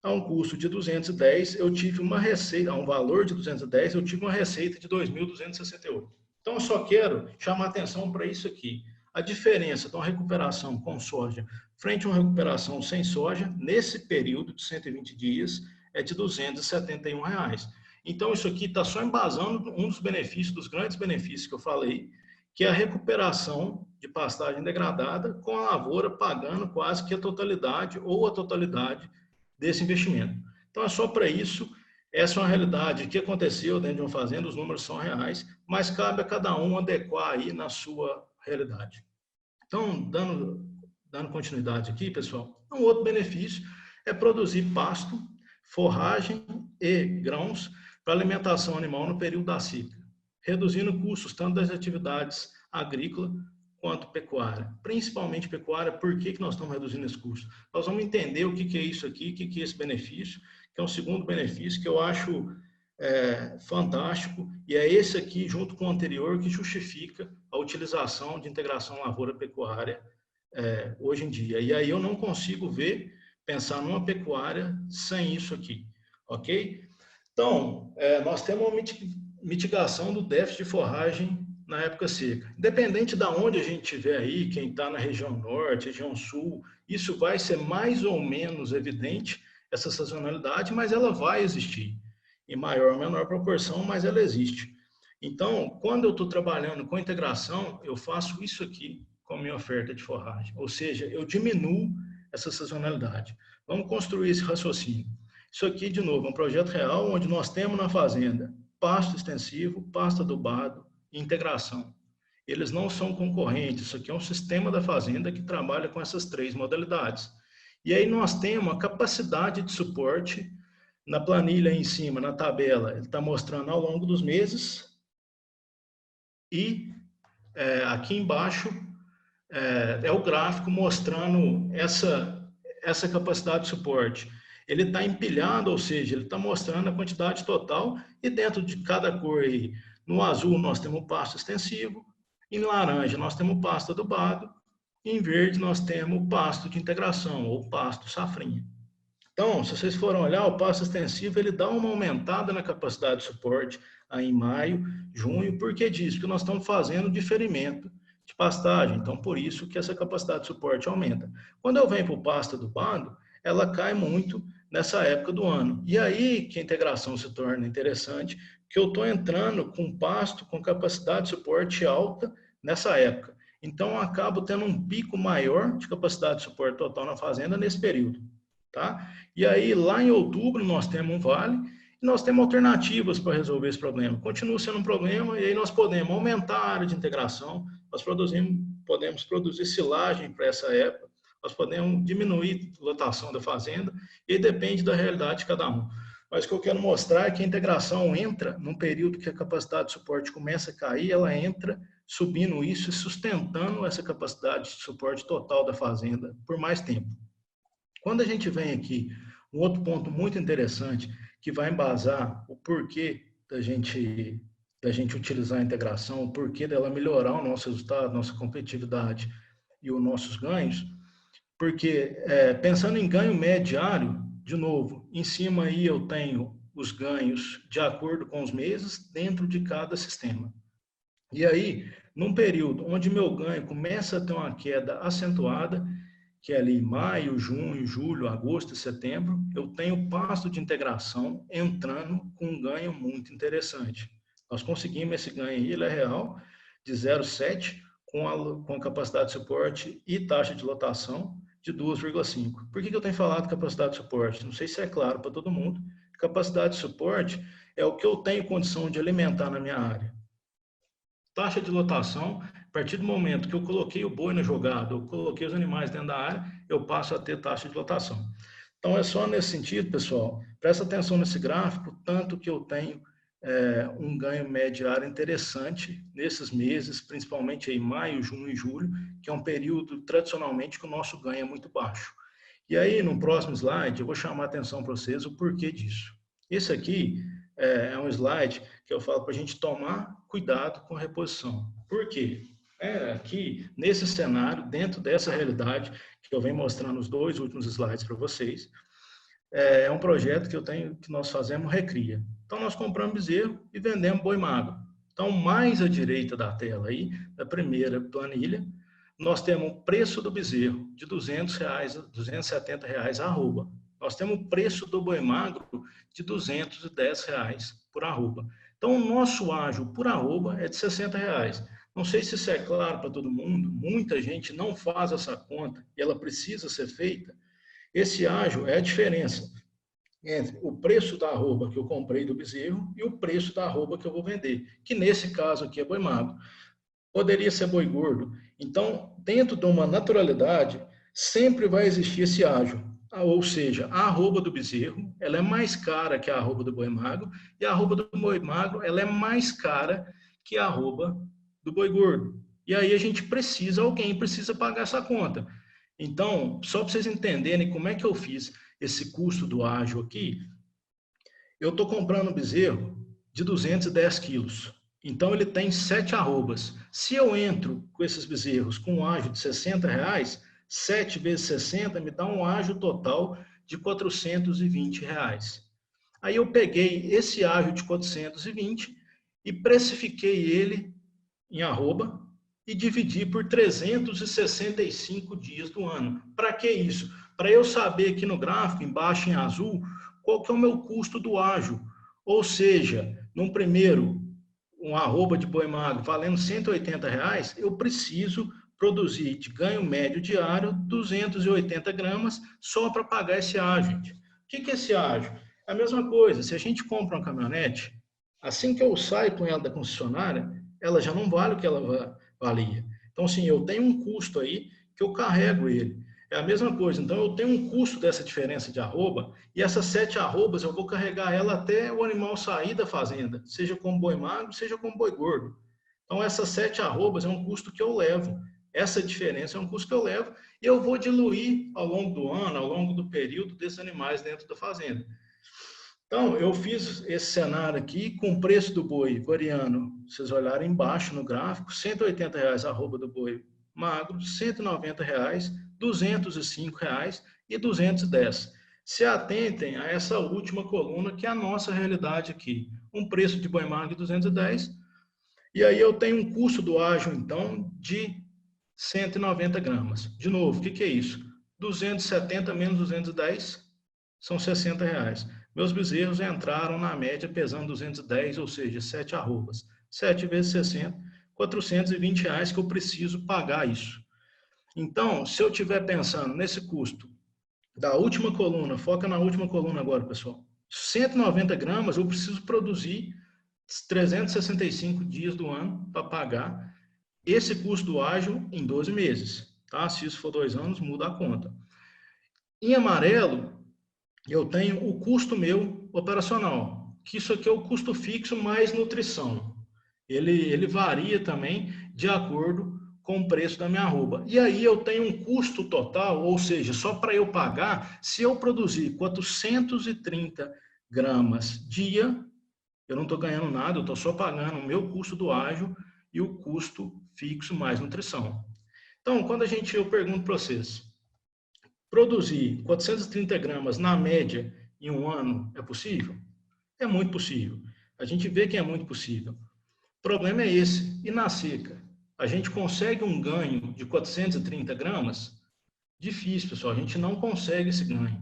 a um custo de 210, eu tive uma receita, a um valor de 210, eu tive uma receita de 2.268. Então, eu só quero chamar atenção para isso aqui. A diferença de uma recuperação com soja frente a uma recuperação sem soja, nesse período de 120 dias, é de R$271. Então, isso aqui está só embasando um dos benefícios, dos grandes benefícios que eu falei, que é a recuperação de pastagem degradada com a lavoura pagando quase que a totalidade ou a totalidade desse investimento. Então, é só para isso. Essa é uma realidade que aconteceu dentro de uma fazenda, os números são reais, mas cabe a cada um adequar aí na sua realidade. Então, dando continuidade aqui, pessoal, um outro benefício é produzir pasto, forragem e grãos para alimentação animal no período da seca, reduzindo custos tanto das atividades agrícolas quanto pecuária. Principalmente pecuária, por que nós estamos reduzindo esse custo? Nós vamos entender o que é isso aqui, o que é esse benefício, que é um segundo benefício que eu acho fantástico, e é esse aqui, junto com o anterior, que justifica a utilização de integração lavoura-pecuária hoje em dia. E aí eu não consigo pensar numa pecuária sem isso aqui, ok? Então, nós temos uma mitigação do déficit de forragem na época seca. Independente de onde a gente estiver aí, quem está na região norte, região sul, isso vai ser mais ou menos evidente, essa sazonalidade, mas ela vai existir. Em maior ou menor proporção, mas ela existe. Então, quando eu estou trabalhando com integração, eu faço isso aqui com a minha oferta de forragem. Ou seja, eu diminuo essa sazonalidade. Vamos construir esse raciocínio. Isso aqui, de novo, é um projeto real onde nós temos na fazenda pasto extensivo, pasto adubado e integração. Eles não são concorrentes, isso aqui é um sistema da fazenda que trabalha com essas 3 modalidades. E aí nós temos a capacidade de suporte na planilha aí em cima, na tabela, ele está mostrando ao longo dos meses e aqui embaixo é o gráfico mostrando essa capacidade de suporte. Ele está empilhado, ou seja, ele está mostrando a quantidade total e dentro de cada cor aí, no azul nós temos o pasto extensivo, em laranja nós temos o pasto adubado, e em verde nós temos o pasto de integração, ou pasto safrinha. Então, se vocês forem olhar, o pasto extensivo ele dá uma aumentada na capacidade de suporte aí em maio, junho, porque disso que nós estamos fazendo diferimento de pastagem. Então, por isso que essa capacidade de suporte aumenta. Quando eu venho para o pasto adubado, ela cai muito nessa época do ano. E aí que a integração se torna interessante, que eu estou entrando com pasto com capacidade de suporte alta nessa época. Então, eu acabo tendo um pico maior de capacidade de suporte total na fazenda nesse período. Tá? E aí, lá em outubro, nós temos um vale e nós temos alternativas para resolver esse problema. Continua sendo um problema e aí nós podemos aumentar a área de integração, nós podemos produzir silagem para essa época, nós podemos diminuir a lotação da fazenda e depende da realidade de cada um. Mas o que eu quero mostrar é que a integração entra num período que a capacidade de suporte começa a cair, ela entra subindo isso e sustentando essa capacidade de suporte total da fazenda por mais tempo. Quando a gente vem aqui, um outro ponto muito interessante que vai embasar o porquê da gente utilizar a integração, o porquê dela melhorar o nosso resultado, nossa competitividade e os nossos ganhos, porque pensando em ganho médio diário, de novo, em cima aí eu tenho os ganhos de acordo com os meses dentro de cada sistema. E aí, num período onde meu ganho começa a ter uma queda acentuada, que é ali maio, junho, julho, agosto e setembro, eu tenho pasto de integração entrando com um ganho muito interessante. Nós conseguimos esse ganho aí, ele é real, de 0,7, com a capacidade de suporte e taxa de lotação de 2,5. Por que eu tenho falado capacidade de suporte? Não sei se é claro para todo mundo. Capacidade de suporte é o que eu tenho condição de alimentar na minha área. Taxa de lotação, a partir do momento que eu coloquei o boi na jogada, eu coloquei os animais dentro da área, eu passo a ter taxa de lotação. Então, é só nesse sentido, pessoal, presta atenção nesse gráfico, tanto que eu tenho um ganho médio diário interessante nesses meses, principalmente em maio, junho e julho, que é um período tradicionalmente que o nosso ganho é muito baixo. E aí, no próximo slide, eu vou chamar a atenção para vocês o porquê disso. Esse aqui é um slide que eu falo para a gente tomar cuidado com a reposição. Por quê? Aqui, nesse cenário, dentro dessa realidade, que eu venho mostrando os dois últimos slides para vocês, é um projeto que nós fazemos recria. Então, nós compramos bezerro e vendemos boi magro. Então, mais à direita da tela aí, da primeira planilha, nós temos o preço do bezerro de R$200, R$270 arroba. Nós temos o preço do boi magro de R$210 por arroba. Então, o nosso ágio por arroba é de R$60. Não sei se isso é claro para todo mundo, muita gente não faz essa conta e ela precisa ser feita. Esse ágio é a diferença entre o preço da arroba que eu comprei do bezerro e o preço da arroba que eu vou vender, que nesse caso aqui é boi magro. Poderia ser boi gordo. Então, dentro de uma naturalidade, sempre vai existir esse ágio. Ou seja, a arroba do bezerro, ela é mais cara que a arroba do boi magro, e a arroba do boi magro, ela é mais cara que a arroba do boi gordo. E aí alguém precisa pagar essa conta. Então, só para vocês entenderem como é que eu fiz esse custo do ágio aqui, eu estou comprando um bezerro de 210 quilos. Então, ele tem 7 arrobas. Se eu entro com esses bezerros com um ágio de R$60, 7 vezes 60 me dá um ágio total de R$420. Aí eu peguei esse ágio de 420 e precifiquei ele em arroba e dividi por 365 dias do ano. Para que isso? Para eu saber aqui no gráfico, embaixo em azul, qual que é o meu custo do ágio. Ou seja, num primeiro, um arroba de boi magro valendo R$180, eu preciso produzir de ganho médio diário 280 gramas só para pagar esse ágio, gente. O que é esse ágio? É a mesma coisa, se a gente compra uma caminhonete, assim que eu saio com ela da concessionária, ela já não vale o que ela valia. Então, assim, eu tenho um custo aí que eu carrego ele. É a mesma coisa. Então, eu tenho um custo dessa diferença de arroba e essas 7 arrobas eu vou carregar ela até o animal sair da fazenda, seja com boi magro, seja com boi gordo. Então, essas 7 arrobas é um custo que eu levo. Essa diferença é um custo que eu levo e eu vou diluir ao longo do ano, ao longo do período desses animais dentro da fazenda. Então, eu fiz esse cenário aqui com o preço do boi variando, vocês olharem embaixo no gráfico, R$180 a arroba do boi magro, R$190, R$205 e R$210. Se atentem a essa última coluna, que é a nossa realidade aqui. Um preço de boi magro de 210, e aí eu tenho um custo do ágio, então, de 190 gramas. De novo, o que é isso? 270 menos 210 são R$60. Meus bezerros entraram na média pesando 210, ou seja, 7 arrobas. 7 vezes 60, R$420 que eu preciso pagar isso. Então, se eu estiver pensando nesse custo da última coluna, foca na última coluna agora, pessoal. 190 gramas eu preciso produzir 365 dias do ano para pagar esse custo do ágio em 12 meses. tá? Se isso for 2 anos, muda a conta. Em amarelo, eu tenho o custo meu operacional, que isso aqui é o custo fixo mais nutrição. Ele varia também de acordo com o preço da minha arroba. E aí eu tenho um custo total, ou seja, só para eu pagar, se eu produzir 430 gramas dia, eu não estou ganhando nada, eu estou só pagando o meu custo do ágio e o custo fixo mais nutrição. Então, quando eu pergunto para vocês, produzir 430 gramas na média em um ano é possível? É muito possível. A gente vê que é muito possível. O problema é esse. E na seca? A gente consegue um ganho de 430 gramas? Difícil, pessoal. A gente não consegue esse ganho.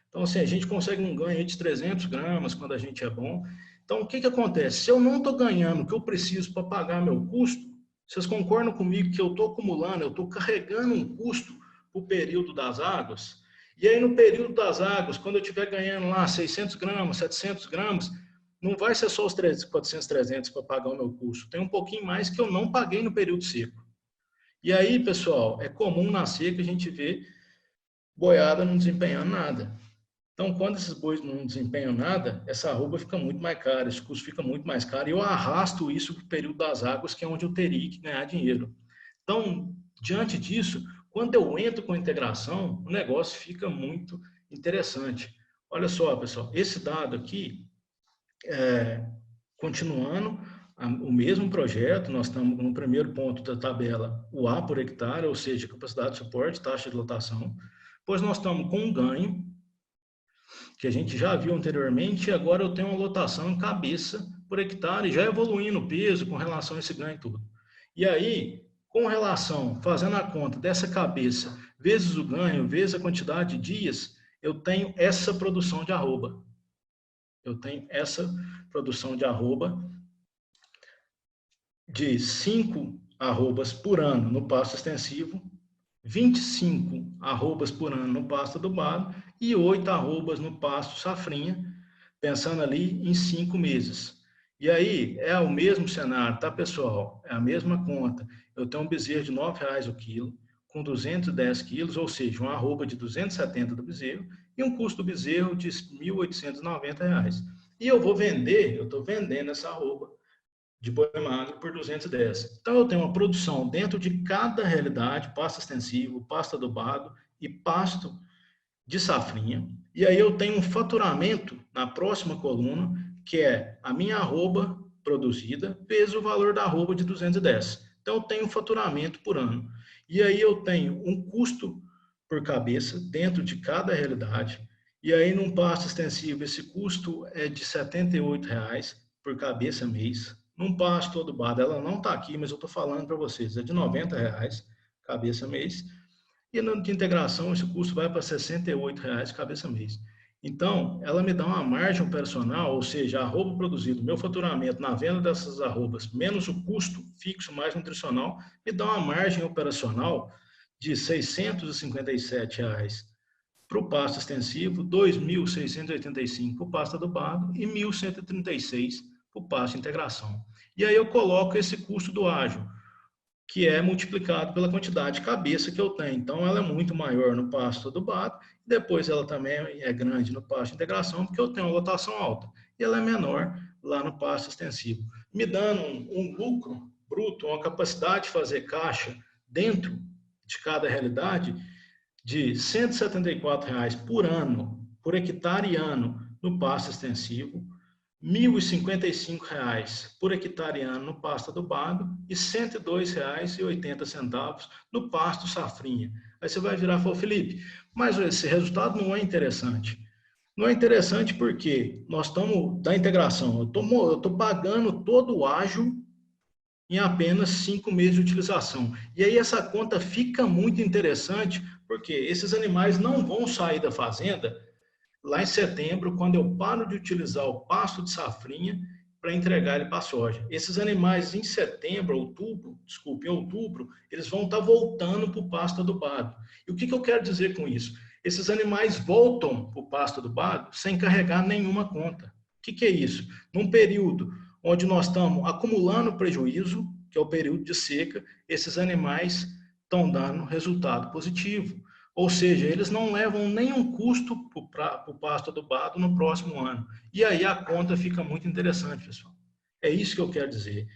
Então, assim, a gente consegue um ganho de 300 gramas quando a gente é bom. Então, o que acontece? Se eu não estou ganhando o que eu preciso para pagar meu custo, vocês concordam comigo que eu estou acumulando, eu estou carregando um custo para o período das águas? E aí, no período das águas, quando eu estiver ganhando lá 600 gramas, 700 gramas, não vai ser só os 400, 300 para pagar o meu custo. Tem um pouquinho mais que eu não paguei no período seco. E aí, pessoal, é comum na seca a gente ver boiada não desempenhando nada. Então, quando esses bois não desempenham nada, essa arroba fica muito mais cara, esse custo fica muito mais caro, e eu arrasto isso para o período das águas, que é onde eu teria que ganhar dinheiro. Então, diante disso, quando eu entro com a integração, o negócio fica muito interessante. Olha só, pessoal, esse dado aqui, continuando o mesmo projeto, nós estamos no primeiro ponto da tabela, o A por hectare, ou seja, capacidade de suporte, taxa de lotação, pois nós estamos com um ganho, que a gente já viu anteriormente, e agora eu tenho uma lotação em cabeça por hectare, já evoluindo o peso com relação a esse ganho tudo. E aí, com relação, fazendo a conta dessa cabeça, vezes o ganho, vezes a quantidade de dias, eu tenho essa produção de arroba. Eu tenho essa produção de arroba de 5 arrobas por ano no pasto extensivo, 25 arrobas por ano no pasto adubado e 8 arrobas no pasto safrinha, pensando ali em 5 meses. E aí é o mesmo cenário, tá, pessoal? É a mesma conta. Eu tenho um bezerro de R$ 9,00 o quilo, com 210 quilos, ou seja, uma arroba de 270 do bezerro e um custo do bezerro de R$ 1.890. E eu vou vender, eu estou vendendo essa arroba de boi magro por 210. Então, eu tenho uma produção dentro de cada realidade, pasto extensivo, pasto adubado e pasto de safrinha. E aí eu tenho um faturamento na próxima coluna, que é a minha arroba produzida, vezes o valor da arroba de 210. Então, eu tenho um faturamento por ano. E aí eu tenho um custo por cabeça dentro de cada realidade. E aí, num pasto extensivo, esse custo é de R$ 78,00 por cabeça mês. Num pasto adubado, ela não está aqui, mas eu estou falando para vocês, é de R$ 90,00 cabeça mês. E na de integração, esse custo vai para R$ 68,00 cabeça mês. Então, ela me dá uma margem operacional, ou seja, a arroba produzida, meu faturamento na venda dessas arrobas, menos o custo fixo mais nutricional, me dá uma margem operacional de R$ 657,00 para o pasto extensivo, R$ 2.685 para o pasto adubado e R$ 1.136 para o pasto de integração. E aí eu coloco esse custo do ágio, que é multiplicado pela quantidade de cabeça que eu tenho. Então, ela é muito maior no pasto adubado, e depois ela também é grande no pasto de integração, porque eu tenho uma lotação alta, e ela é menor lá no pasto extensivo, me dando um lucro bruto, uma capacidade de fazer caixa dentro de cada realidade de R$ 174,00 por ano, por hectare e ano, no pasto extensivo, R$ 1.055,00 por hectare e ano no pasto adubado e R$ 102,80 no pasto safrinha. Aí você vai virar e falar, Felipe, mas esse resultado não é interessante. Não é interessante porque nós estamos da integração, eu estou pagando todo o ágio em apenas 5 meses de utilização. E aí essa conta fica muito interessante porque esses animais não vão sair da fazenda lá em setembro, quando eu paro de utilizar o pasto de safrinha para entregar ele para a soja. Esses animais em setembro, outubro, em outubro, eles vão estar voltando para o pasto adubado. E o que eu quero dizer com isso? Esses animais voltam para o pasto adubado sem carregar nenhuma conta. O que é isso? Num período onde nós estamos acumulando prejuízo, que é o período de seca, esses animais estão dando resultado positivo. Ou seja, eles não levam nenhum custo para o pasto adubado no próximo ano. E aí a conta fica muito interessante, pessoal. É isso que eu quero dizer.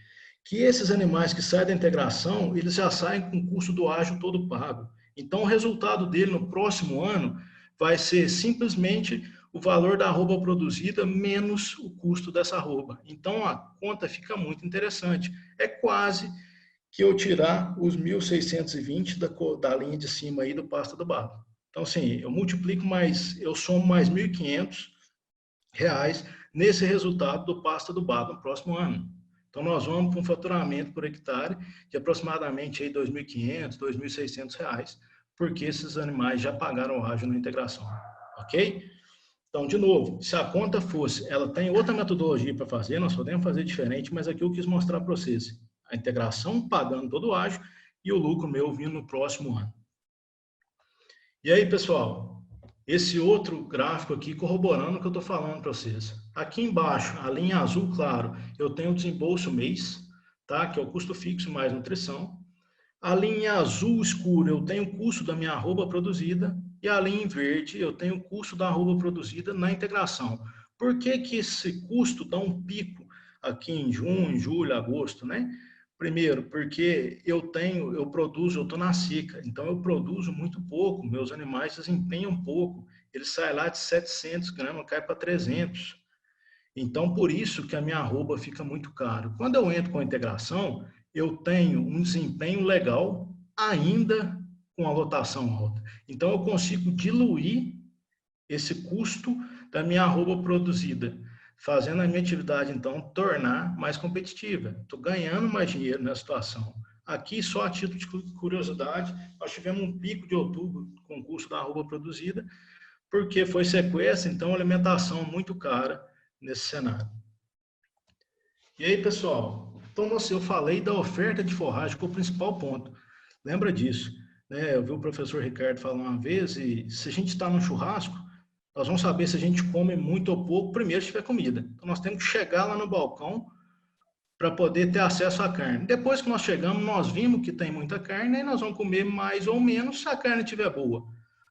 Que esses animais que saem da integração, eles já saem com o custo do ágio todo pago. Então, o resultado dele no próximo ano vai ser simplesmente o valor da arroba produzida menos o custo dessa arroba. Então, a conta fica muito interessante. É quase que eu tirar os 1.620 da linha de cima aí do pasto adubado. Então, assim, eu multiplico mais, eu somo mais R$ 1.500 nesse resultado do pasto adubado no próximo ano. Então, nós vamos para um faturamento por hectare de aproximadamente R$ 2.500, R$ 2.600, porque esses animais já pagaram o ágio na integração, ok? Então, de novo, se a conta fosse, ela tem outra metodologia para fazer, nós podemos fazer diferente, mas aqui eu quis mostrar para vocês a integração pagando todo o ágio e o lucro meu vindo no próximo ano. E aí, pessoal, esse outro gráfico aqui corroborando o que eu estou falando para vocês. Aqui embaixo, a linha azul claro, eu tenho o desembolso mês, tá? Que é o custo fixo mais nutrição. A linha azul escura eu tenho o custo da minha arroba produzida e a linha em verde eu tenho o custo da arroba produzida na integração. Por que que esse custo dá um pico aqui em junho, julho, agosto, né? Primeiro, porque eu estou na seca, então eu produzo muito pouco, meus animais desempenham pouco, eles saem lá de 700 gramas, cai para 300. Então, por isso que a minha arroba fica muito caro. Quando eu entro com a integração, eu tenho um desempenho legal, ainda com a lotação alta. Então, eu consigo diluir esse custo da minha arroba produzida, fazendo a minha atividade, então, tornar mais competitiva. Estou ganhando mais dinheiro nessa situação. Aqui, só a título de curiosidade, nós tivemos um pico de outubro com o custo da arroba produzida, porque foi sequestro, então, alimentação muito cara nesse cenário. E aí, pessoal, então eu falei da oferta de forragem, que é o principal ponto. Lembra disso, né? Eu vi o professor Ricardo falar uma vez, e se a gente está num churrasco, nós vamos saber se a gente come muito ou pouco primeiro se tiver comida. Então, nós temos que chegar lá no balcão para poder ter acesso à carne. Depois que nós chegamos, nós vimos que tem muita carne, e nós vamos comer mais ou menos se a carne estiver boa.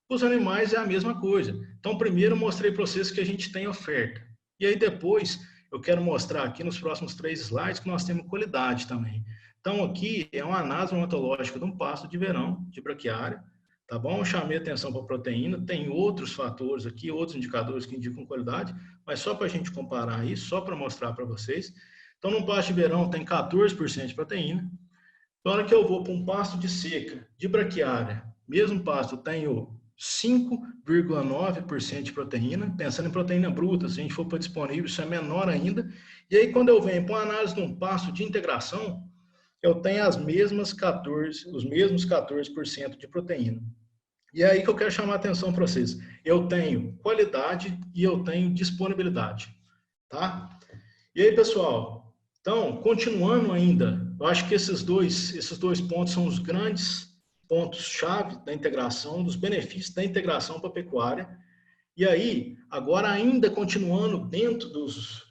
Os animais é a mesma coisa. Então, primeiro eu mostrei para vocês que a gente tem oferta. E aí depois eu quero mostrar aqui nos próximos 3 slides que nós temos qualidade também. Então, aqui é uma análise bromatológica de um pasto de verão, de braquiária, tá bom? Eu chamei atenção para a proteína, tem outros fatores aqui, outros indicadores que indicam qualidade, mas só para a gente comparar isso, só para mostrar para vocês. Então, num pasto de verão tem 14% de proteína. Na hora que eu vou para um pasto de seca, de braquiária, mesmo pasto, tenho 5,9% de proteína, pensando em proteína bruta, se a gente for para disponível, isso é menor ainda. E aí, quando eu venho para uma análise de um pasto de integração, eu tenho os mesmos 14% de proteína. E é aí que eu quero chamar a atenção para vocês. Eu tenho qualidade e eu tenho disponibilidade, tá? E aí, pessoal, então, continuando ainda, eu acho que esses dois pontos são os grandes pontos-chave da integração, dos benefícios da integração para a pecuária. E aí, agora ainda continuando dentro dos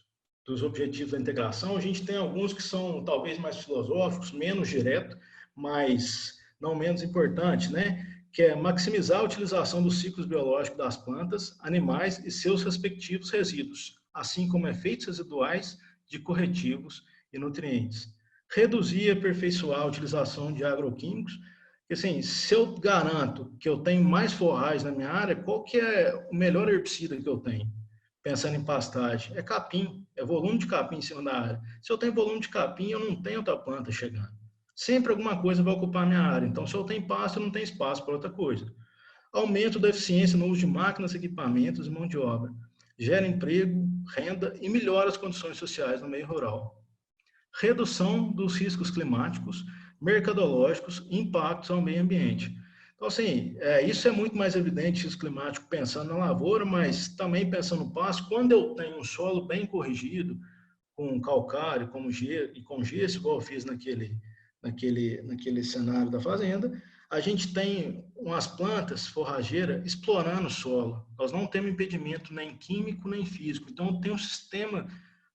objetivos da integração, a gente tem alguns que são talvez mais filosóficos, menos direto, mas não menos importantes, né? Que é maximizar a utilização dos ciclos biológicos das plantas, animais e seus respectivos resíduos, assim como efeitos residuais de corretivos e nutrientes. Reduzir e aperfeiçoar a utilização de agroquímicos. Porque, assim, se eu garanto que eu tenho mais forragem na minha área, qual que é o melhor herbicida que eu tenho? Pensando em pastagem, é capim, é volume de capim em cima da área. Se eu tenho volume de capim, eu não tenho outra planta chegando. Sempre alguma coisa vai ocupar a minha área. Então, se eu tenho pasto, eu não tenho espaço para outra coisa. Aumento da eficiência no uso de máquinas, equipamentos e mão de obra. Gera emprego, renda e melhora as condições sociais no meio rural. Redução dos riscos climáticos, mercadológicos e impactos ao meio ambiente. Então, assim, isso é muito mais evidente, risco climático, pensando na lavoura, mas também pensando no pasto. Quando eu tenho um solo bem corrigido, com calcário, com gesso, igual eu fiz naquele cenário da fazenda, a gente tem umas plantas forrageiras explorando o solo. Nós não temos impedimento nem químico, nem físico. Então, tem um sistema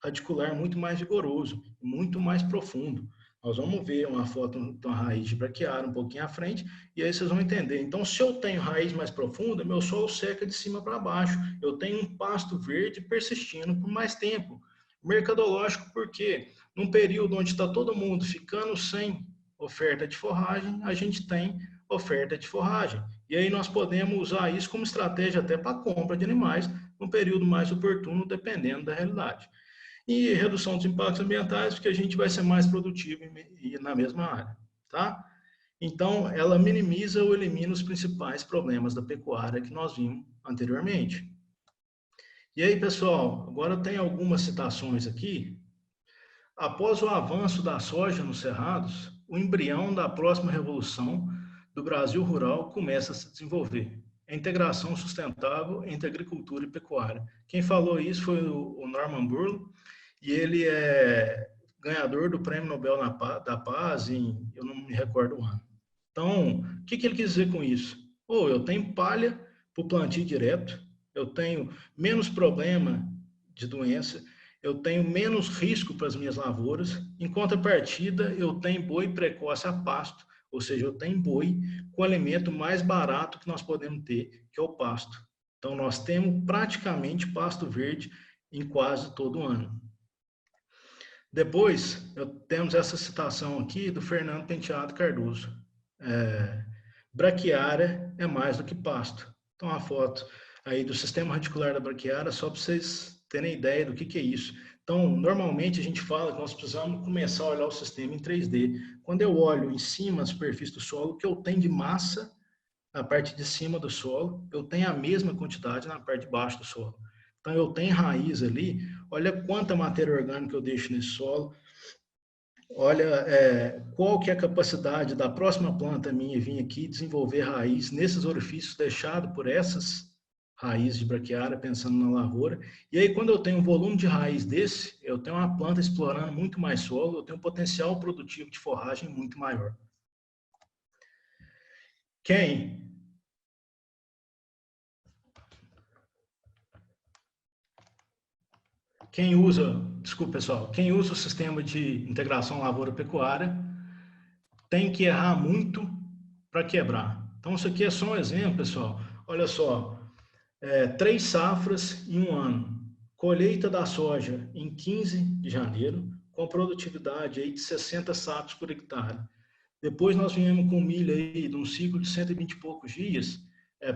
radicular muito mais vigoroso, muito mais profundo. Nós vamos ver uma foto de uma raiz de braquiária um pouquinho à frente, e aí vocês vão entender. Então, se eu tenho raiz mais profunda, meu solo seca de cima para baixo. Eu tenho um pasto verde persistindo por mais tempo. Mercadológico, porque num período onde está todo mundo ficando sem oferta de forragem, a gente tem oferta de forragem. E aí nós podemos usar isso como estratégia até para a compra de animais num período mais oportuno, dependendo da realidade. E redução dos impactos ambientais, porque a gente vai ser mais produtivo e na mesma área, tá? Então, ela minimiza ou elimina os principais problemas da pecuária que nós vimos anteriormente. E aí, pessoal, agora tem algumas citações aqui. Após o avanço da soja nos cerrados, o embrião da próxima revolução do Brasil rural começa a se desenvolver. A integração sustentável entre agricultura e pecuária. Quem falou isso foi o Norman Borlaug, e ele é ganhador do Prêmio Nobel da Paz eu não me recordo o ano. Então, o que ele quis dizer com isso? Eu tenho palha para o plantio direto, eu tenho menos problema de doença, eu tenho menos risco para as minhas lavouras, em contrapartida, eu tenho boi precoce a pasto, ou seja, eu tenho boi com o alimento mais barato que nós podemos ter, que é o pasto. Então, nós temos praticamente pasto verde em quase todo ano. Depois, temos essa citação aqui do Fernando Penteado Cardoso. Braquiária é mais do que pasto. Então, a foto aí do sistema radicular da braquiária, só para vocês terem ideia do que é isso. Então, normalmente a gente fala que nós precisamos começar a olhar o sistema em 3D. Quando eu olho em cima da superfície do solo, o que eu tenho de massa na parte de cima do solo, eu tenho a mesma quantidade na parte de baixo do solo. Então, eu tenho raiz ali, olha quanta matéria orgânica eu deixo nesse solo, olha qual que é a capacidade da próxima planta minha vir aqui desenvolver raiz nesses orifícios deixados por essas raízes de braquiária, pensando na lavoura. E aí, quando eu tenho um volume de raiz desse, eu tenho uma planta explorando muito mais solo, eu tenho um potencial produtivo de forragem muito maior. Quem usa o sistema de integração lavoura-pecuária tem que errar muito para quebrar. Então, isso aqui é só um exemplo, pessoal. Olha só, 3 safras em um ano. Colheita da soja em 15 de janeiro, com produtividade aí de 60 sacos por hectare. Depois nós viemos com milho aí de um ciclo de 120 e poucos dias,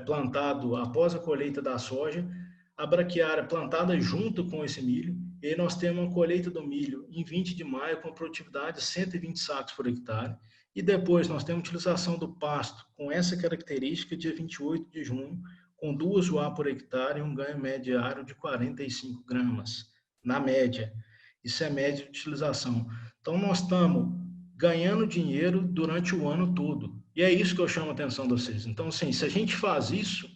plantado após a colheita da soja, a braquiária plantada junto com esse milho, e aí nós temos uma colheita do milho em 20 de maio com produtividade de 120 sacos por hectare, e depois nós temos a utilização do pasto com essa característica dia 28 de junho, com 2 UA por hectare e um ganho médio de 45 gramas, na média. Isso é média de utilização. Então nós estamos ganhando dinheiro durante o ano todo. E é isso que eu chamo a atenção de vocês. Então, assim, se a gente faz isso,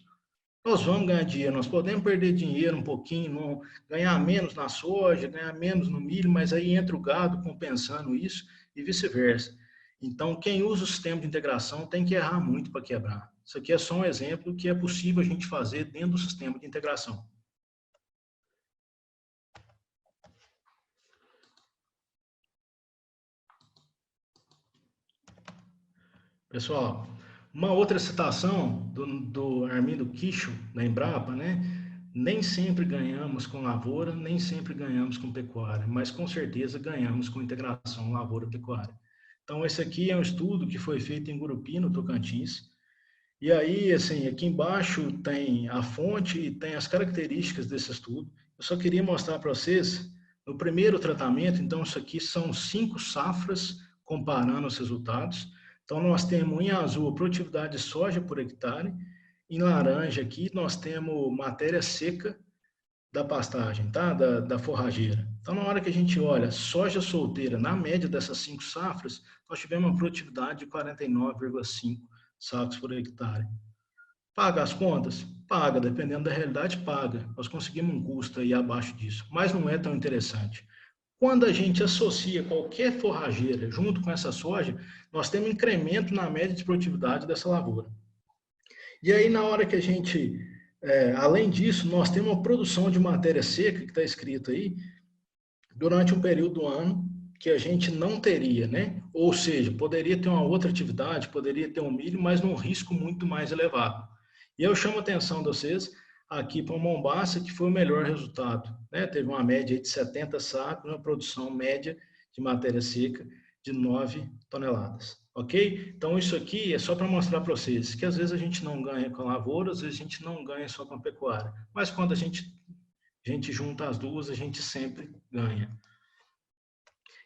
nós vamos ganhar dinheiro. Nós podemos perder dinheiro um pouquinho, ganhar menos na soja, ganhar menos no milho, mas aí entra o gado compensando isso e vice-versa. Então, quem usa o sistema de integração tem que errar muito para quebrar. Isso aqui é só um exemplo que é possível a gente fazer dentro do sistema de integração. Pessoal, uma outra citação do Armindo Quicho, da Embrapa, né? Nem sempre ganhamos com lavoura, nem sempre ganhamos com pecuária, mas com certeza ganhamos com integração lavoura-pecuária. Então, esse aqui é um estudo que foi feito em Gurupi, no Tocantins. E aí, assim, aqui embaixo tem a fonte e tem as características desse estudo. Eu só queria mostrar para vocês, no primeiro tratamento, então, isso aqui são 5 safras comparando os resultados. Então, nós temos em azul a produtividade de soja por hectare, em laranja aqui nós temos matéria seca da pastagem, tá? Da forrageira. Então, na hora que a gente olha soja solteira, na média dessas 5 safras, nós tivemos uma produtividade de 49,5 sacos por hectare. Paga as contas? Paga, dependendo da realidade, paga. Nós conseguimos um custo aí abaixo disso, mas não é tão interessante. Quando a gente associa qualquer forrageira junto com essa soja, nós temos um incremento na média de produtividade dessa lavoura. E aí, na hora que a gente, além disso, nós temos uma produção de matéria seca, que está escrito aí, durante um período do ano, que a gente não teria, né? Ou seja, poderia ter uma outra atividade, poderia ter um milho, mas num risco muito mais elevado. E eu chamo a atenção de vocês aqui para o Mombaça, que foi o melhor resultado, né? Teve uma média de 70 sacos, uma produção média de matéria seca de 9 toneladas, ok? Então, isso aqui é só para mostrar para vocês que às vezes a gente não ganha com a lavoura, às vezes a gente não ganha só com a pecuária, mas quando a gente junta as duas, a gente sempre ganha.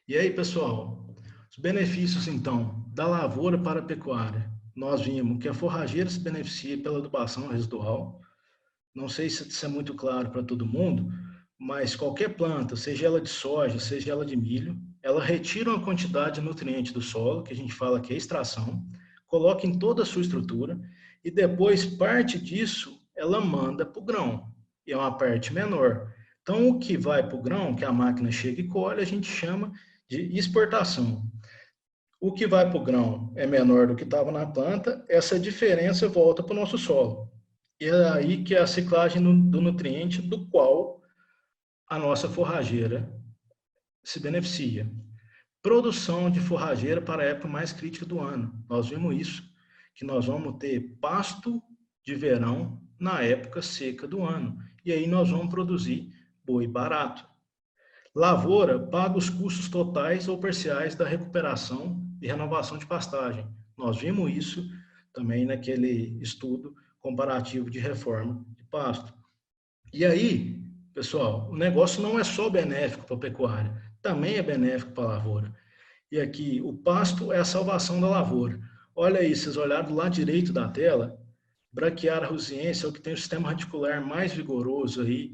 E aí, pessoal, os benefícios, então, da lavoura para a pecuária. Nós vimos que a forrageira se beneficia pela adubação residual. Não sei se isso é muito claro para todo mundo, mas qualquer planta, seja ela de soja, seja ela de milho, ela retira uma quantidade de nutriente do solo, que a gente fala que é extração, coloca em toda a sua estrutura e depois parte disso ela manda para o grão. E é uma parte menor. Então, o que vai para o grão, que a máquina chega e colhe, a gente chama de exportação. O que vai para o grão é menor do que estava na planta, essa diferença volta para o nosso solo. E é aí que é a ciclagem do nutriente do qual a nossa forrageira se beneficia. Produção de forrageira para a época mais crítica do ano. Nós vimos isso, que nós vamos ter pasto de verão na época seca do ano. E aí nós vamos produzir boi barato. Lavoura paga os custos totais ou parciais da recuperação e renovação de pastagem. Nós vimos isso também naquele estudo comparativo de reforma de pasto. E aí, pessoal, o negócio não é só benéfico para a pecuária, também é benéfico para a lavoura. E aqui, o pasto é a salvação da lavoura. Olha aí, vocês olharam do lado direito da tela, Braquiária rusiense é o que tem o sistema radicular mais vigoroso aí,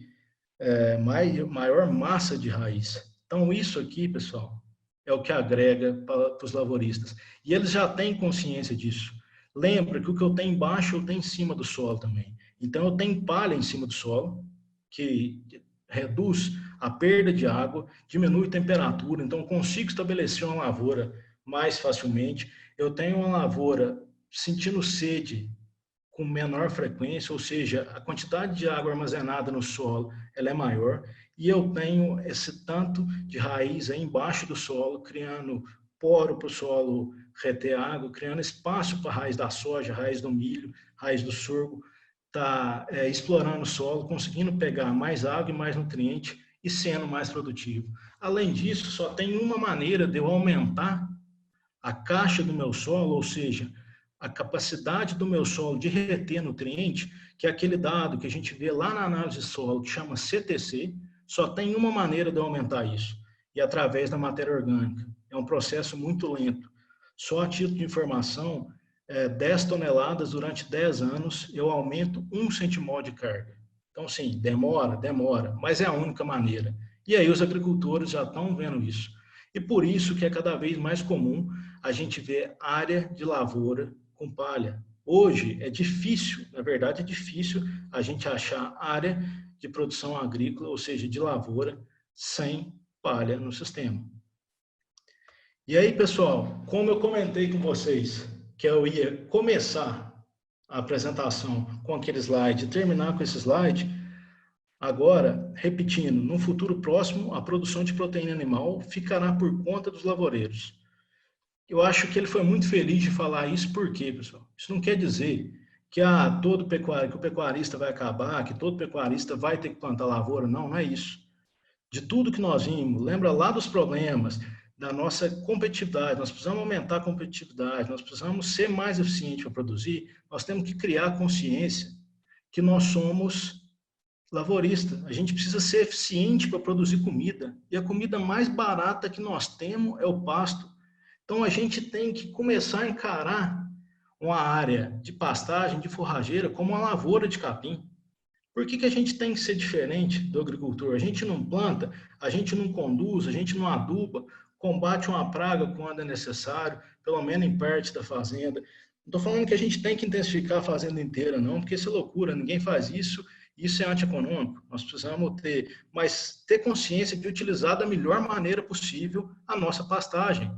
maior massa de raiz. Então, isso aqui, pessoal, é o que agrega para os lavoristas. E eles já têm consciência disso. Lembra que o que eu tenho embaixo, eu tenho em cima do solo também. Então, eu tenho palha em cima do solo, que reduz a perda de água, diminui a temperatura, então eu consigo estabelecer uma lavoura mais facilmente. Eu tenho uma lavoura sentindo sede com menor frequência, ou seja, a quantidade de água armazenada no solo ela é maior, e eu tenho esse tanto de raiz aí embaixo do solo, criando poro para o solo reter água, criando espaço para a raiz da soja, raiz do milho, raiz do sorgo, tá explorando o solo, conseguindo pegar mais água e mais nutriente e sendo mais produtivo. Além disso, só tem uma maneira de eu aumentar a caixa do meu solo, ou seja, a capacidade do meu solo de reter nutriente, que é aquele dado que a gente vê lá na análise de solo, que chama CTC, só tem uma maneira de eu aumentar isso, e através da matéria orgânica. É um processo muito lento. Só a título de informação, 10 toneladas durante 10 anos, eu aumento 1 centimol de carga. Então, sim, demora, mas é a única maneira. E aí os agricultores já estão vendo isso. E por isso que é cada vez mais comum a gente ver área de lavoura com palha. Hoje é difícil, na verdade é difícil a gente achar área de produção agrícola, ou seja, de lavoura, sem palha no sistema. E aí, pessoal, como eu comentei com vocês que eu ia começar a apresentação com aquele slide e terminar com esse slide, agora, repetindo, no futuro próximo, a produção de proteína animal ficará por conta dos lavoureiros. Eu acho que ele foi muito feliz de falar isso, por quê, pessoal? Isso não quer dizer que que o pecuarista vai acabar, que todo pecuarista vai ter que plantar lavoura. Não, não é isso. De tudo que nós vimos, lembra lá dos problemas da nossa competitividade, nós precisamos aumentar a competitividade, nós precisamos ser mais eficientes para produzir, nós temos que criar consciência que nós somos lavourista. A gente precisa ser eficiente para produzir comida. E a comida mais barata que nós temos é o pasto. Então, a gente tem que começar a encarar uma área de pastagem, de forrageira, como uma lavoura de capim. Por que a gente tem que ser diferente do agricultor? A gente não planta, a gente não conduz, a gente não aduba, combate uma praga quando é necessário, pelo menos em parte da fazenda. Não estou falando que a gente tem que intensificar a fazenda inteira, não, porque isso é loucura, ninguém faz isso, isso é antieconômico. Nós precisamos ter consciência de utilizar da melhor maneira possível a nossa pastagem.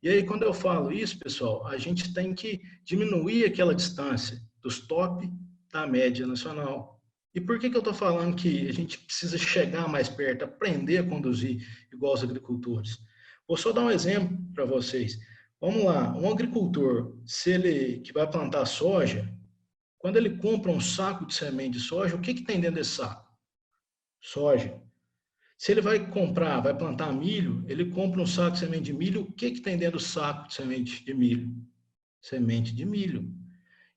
E aí, quando eu falo isso, pessoal, a gente tem que diminuir aquela distância dos top da média nacional. E por que eu estou falando que a gente precisa chegar mais perto, aprender a conduzir igual os agricultores? Vou só dar um exemplo para vocês. Vamos lá, um agricultor, se ele que vai plantar soja, quando ele compra um saco de semente de soja, o que tem dentro desse saco? Soja. Se ele vai comprar, vai plantar milho, ele compra um saco de semente de milho, o que tem dentro do saco de semente de milho? Semente de milho.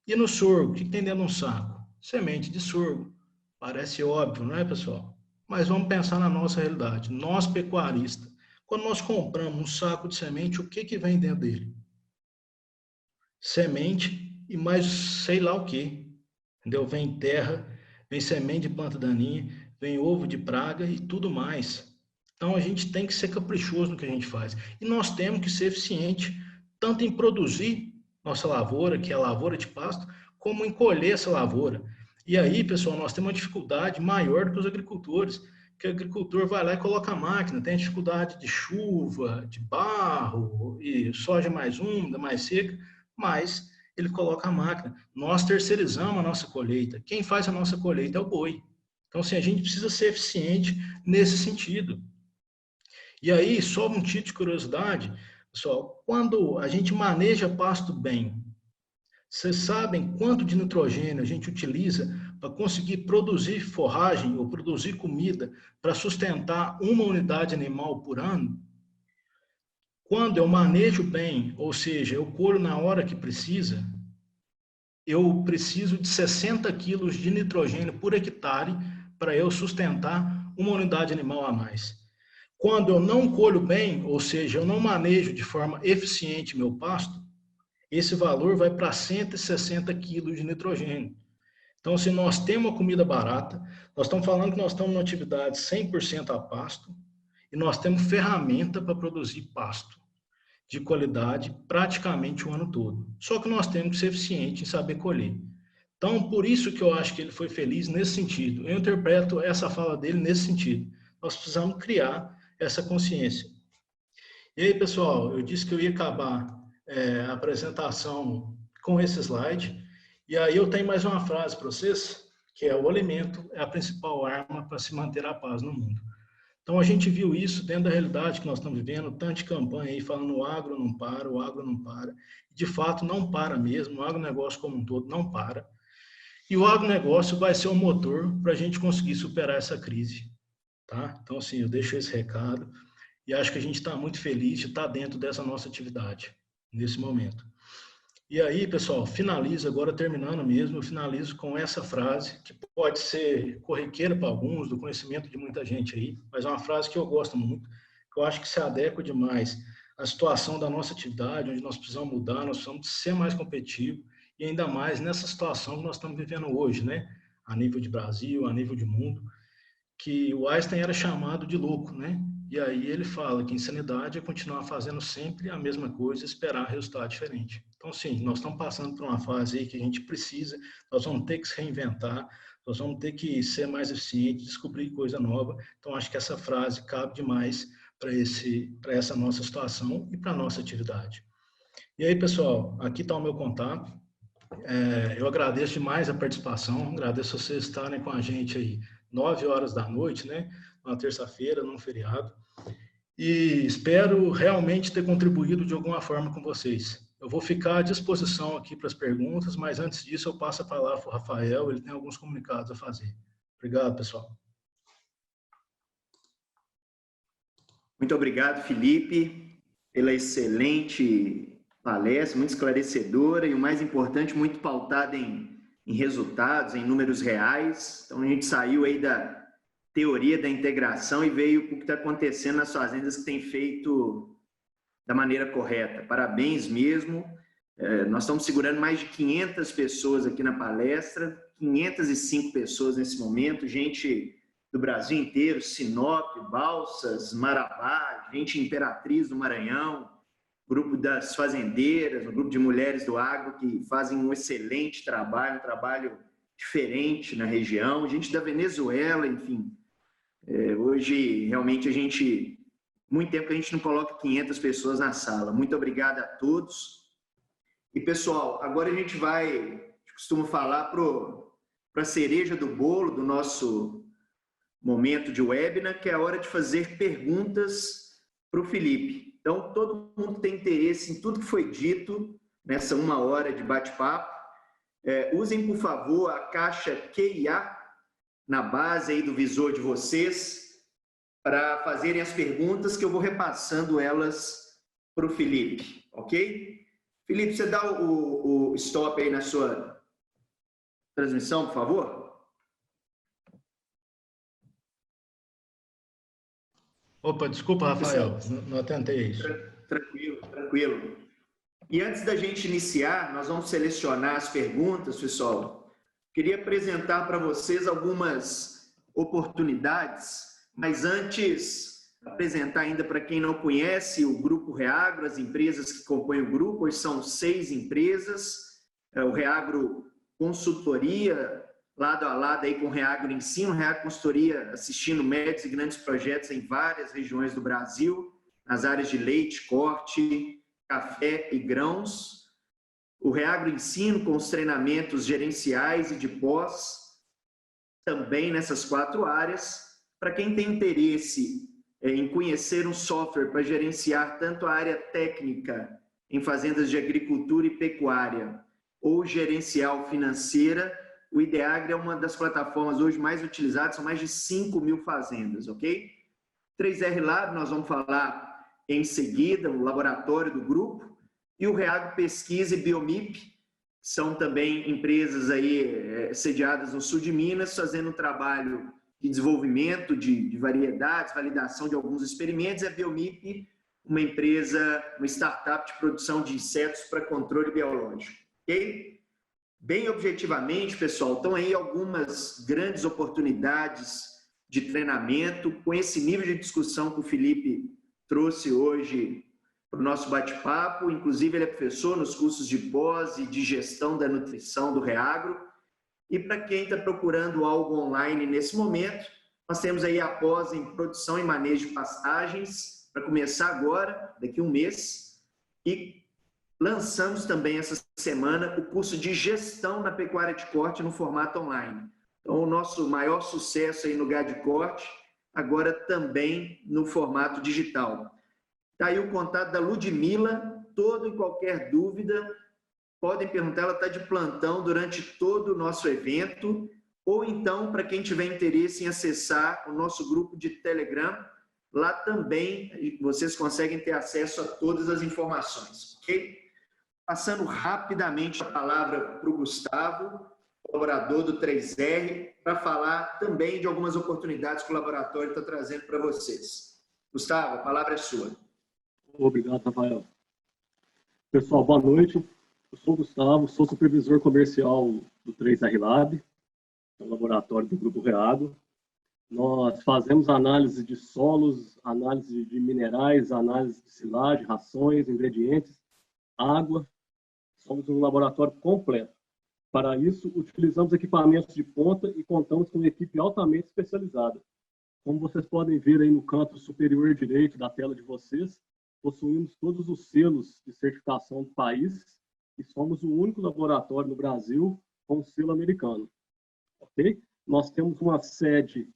E no sorgo, o que tem dentro de um saco? Semente de sorgo. Parece óbvio, não é, pessoal? Mas vamos pensar na nossa realidade. Nós, pecuaristas, quando nós compramos um saco de semente, o que vem dentro dele? Semente e mais sei lá o que. Entendeu? Vem terra, vem semente de planta daninha, vem ovo de praga e tudo mais. Então a gente tem que ser caprichoso no que a gente faz. E nós temos que ser eficiente, tanto em produzir nossa lavoura, que é a lavoura de pasto, como em colher essa lavoura. E aí, pessoal, nós temos uma dificuldade maior do que os agricultores, que o agricultor vai lá e coloca a máquina, tem dificuldade de chuva, de barro, e soja mais úmida, mais seca, mas ele coloca a máquina. Nós terceirizamos a nossa colheita. Quem faz a nossa colheita é o boi. Então, assim, a gente precisa ser eficiente nesse sentido. E aí, só um título de curiosidade, pessoal, quando a gente maneja pasto bem, vocês sabem quanto de nitrogênio a gente utiliza para conseguir produzir forragem ou produzir comida para sustentar uma unidade animal por ano? Quando eu manejo bem, ou seja, eu colho na hora que precisa, eu preciso de 60 quilos de nitrogênio por hectare para eu sustentar uma unidade animal a mais. Quando eu não colho bem, ou seja, eu não manejo de forma eficiente meu pasto, esse valor vai para 160 quilos de nitrogênio. Então, se nós temos uma comida barata, nós estamos falando que nós estamos numa atividade 100% a pasto e nós temos ferramenta para produzir pasto de qualidade praticamente o ano todo. Só que nós temos que ser eficientes em saber colher. Então, por isso que eu acho que ele foi feliz nesse sentido. Eu interpreto essa fala dele nesse sentido. Nós precisamos criar essa consciência. E aí, pessoal, eu disse que eu ia acabar a apresentação com esse slide. E aí eu tenho mais uma frase para vocês, que é: o alimento é a principal arma para se manter a paz no mundo. Então, a gente viu isso dentro da realidade que nós estamos vivendo, tanto de campanha aí falando o agro não para, o agro não para. De fato, não para mesmo, o agronegócio como um todo não para. E o agronegócio vai ser o motor para a gente conseguir superar essa crise. Tá? Então, assim, eu deixo esse recado e acho que a gente está muito feliz de estar dentro dessa nossa atividade, nesse momento. E aí, pessoal, finalizo agora, terminando mesmo, eu finalizo com essa frase, que pode ser corriqueira para alguns, do conhecimento de muita gente aí, mas é uma frase que eu gosto muito, que eu acho que se adequa demais à situação da nossa atividade, onde nós precisamos mudar, nós precisamos ser mais competitivos, e ainda mais nessa situação que nós estamos vivendo hoje, né? A nível de Brasil, a nível de mundo, que o Einstein era chamado de louco, né? E aí ele fala que insanidade é continuar fazendo sempre a mesma coisa e esperar resultado diferente. Então, sim, nós estamos passando por uma fase aí que a gente precisa, nós vamos ter que se reinventar, nós vamos ter que ser mais eficientes, descobrir coisa nova. Então, acho que essa frase cabe demais para essa nossa situação e para a nossa atividade. E aí, pessoal, aqui está o meu contato. Eu agradeço demais a participação, agradeço vocês estarem com a gente aí 9 horas da noite, né? Uma terça-feira, num feriado. E espero realmente ter contribuído de alguma forma com vocês. Eu vou ficar à disposição aqui para as perguntas, mas antes disso eu passo a palavra para o Rafael, ele tem alguns comunicados a fazer. Obrigado, pessoal. Muito obrigado, Felipe, pela excelente palestra, muito esclarecedora e, o mais importante, muito pautada em resultados, em números reais. Então, a gente saiu aí da teoria da integração e veio para o que está acontecendo nas fazendas que tem feito da maneira correta. Parabéns mesmo. Nós estamos segurando mais de 500 pessoas aqui na palestra, 505 pessoas nesse momento, gente do Brasil inteiro, Sinop, Balsas, Marabá, gente Imperatriz do Maranhão, grupo das fazendeiras, um grupo de mulheres do agro que fazem um excelente trabalho, um trabalho diferente na região, gente da Venezuela, enfim. Hoje, realmente, muito tempo que a gente não coloca 500 pessoas na sala. Muito obrigado a todos. E, pessoal, agora a gente costuma falar para a cereja do bolo do nosso momento de webinar, que é a hora de fazer perguntas para o Felipe. Então, todo mundo que tem interesse em tudo que foi dito nessa 1 hora de bate-papo, usem, por favor, a caixa QIA na base aí do visor de vocês para fazerem as perguntas que eu vou repassando elas para o Felipe, ok? Felipe, você dá o stop aí na sua transmissão, por favor? Opa, desculpa, Rafael, não atentei isso. Tranquilo, tranquilo. E antes da gente iniciar, nós vamos selecionar as perguntas, pessoal. Queria apresentar para vocês algumas oportunidades, mas antes, apresentar ainda para quem não conhece o Grupo Reagro, as empresas que compõem o grupo. Hoje são 6 empresas, o Reagro Consultoria, lado a lado aí com o Reagro Ensino, Reagro Consultoria assistindo médios e grandes projetos em várias regiões do Brasil, nas áreas de leite, corte, café e grãos. O Reagro Ensino com os treinamentos gerenciais e de pós, também nessas 4 áreas. Para quem tem interesse em conhecer um software para gerenciar tanto a área técnica em fazendas de agricultura e pecuária ou gerencial financeira, o Ideagri é uma das plataformas hoje mais utilizadas, são mais de 5.000 fazendas, ok? 3R Lab, nós vamos falar em seguida, o laboratório do grupo, e o Reagro Pesquisa e Biomip, são também empresas aí sediadas no sul de Minas, fazendo um trabalho de desenvolvimento de variedades, validação de alguns experimentos. A Biomip, uma empresa, uma startup de produção de insetos para controle biológico, ok? Bem objetivamente, pessoal, estão aí algumas grandes oportunidades de treinamento com esse nível de discussão que o Felipe trouxe hoje para o nosso bate-papo. Inclusive, ele é professor nos cursos de pós e de gestão da nutrição do Reagro. E para quem está procurando algo online nesse momento, nós temos aí a pós em produção e manejo de pastagens, para começar agora, daqui a um mês, e lançamos também essa semana o curso de gestão na pecuária de corte no formato online. Então, o nosso maior sucesso aí no gado de corte, agora também no formato digital. Está aí o contato da Ludmila, toda e qualquer dúvida, podem perguntar, ela está de plantão durante todo o nosso evento, ou então, para quem tiver interesse em acessar o nosso grupo de Telegram, lá também vocês conseguem ter acesso a todas as informações, ok? Passando rapidamente a palavra para o Gustavo, colaborador do 3R, para falar também de algumas oportunidades que o laboratório está trazendo para vocês. Gustavo, a palavra é sua. Obrigado, Rafael. Pessoal, boa noite. Eu sou o Gustavo, sou supervisor comercial do 3R Lab, é um laboratório do Grupo Reagro. Nós fazemos análise de solos, análise de minerais, análise de silagem, rações, ingredientes, água. Somos um laboratório completo. Para isso, utilizamos equipamentos de ponta e contamos com uma equipe altamente especializada. Como vocês podem ver aí no canto superior direito da tela de vocês, possuímos todos os selos de certificação do país e somos o único laboratório no Brasil com selo americano. Ok? Nós temos uma sede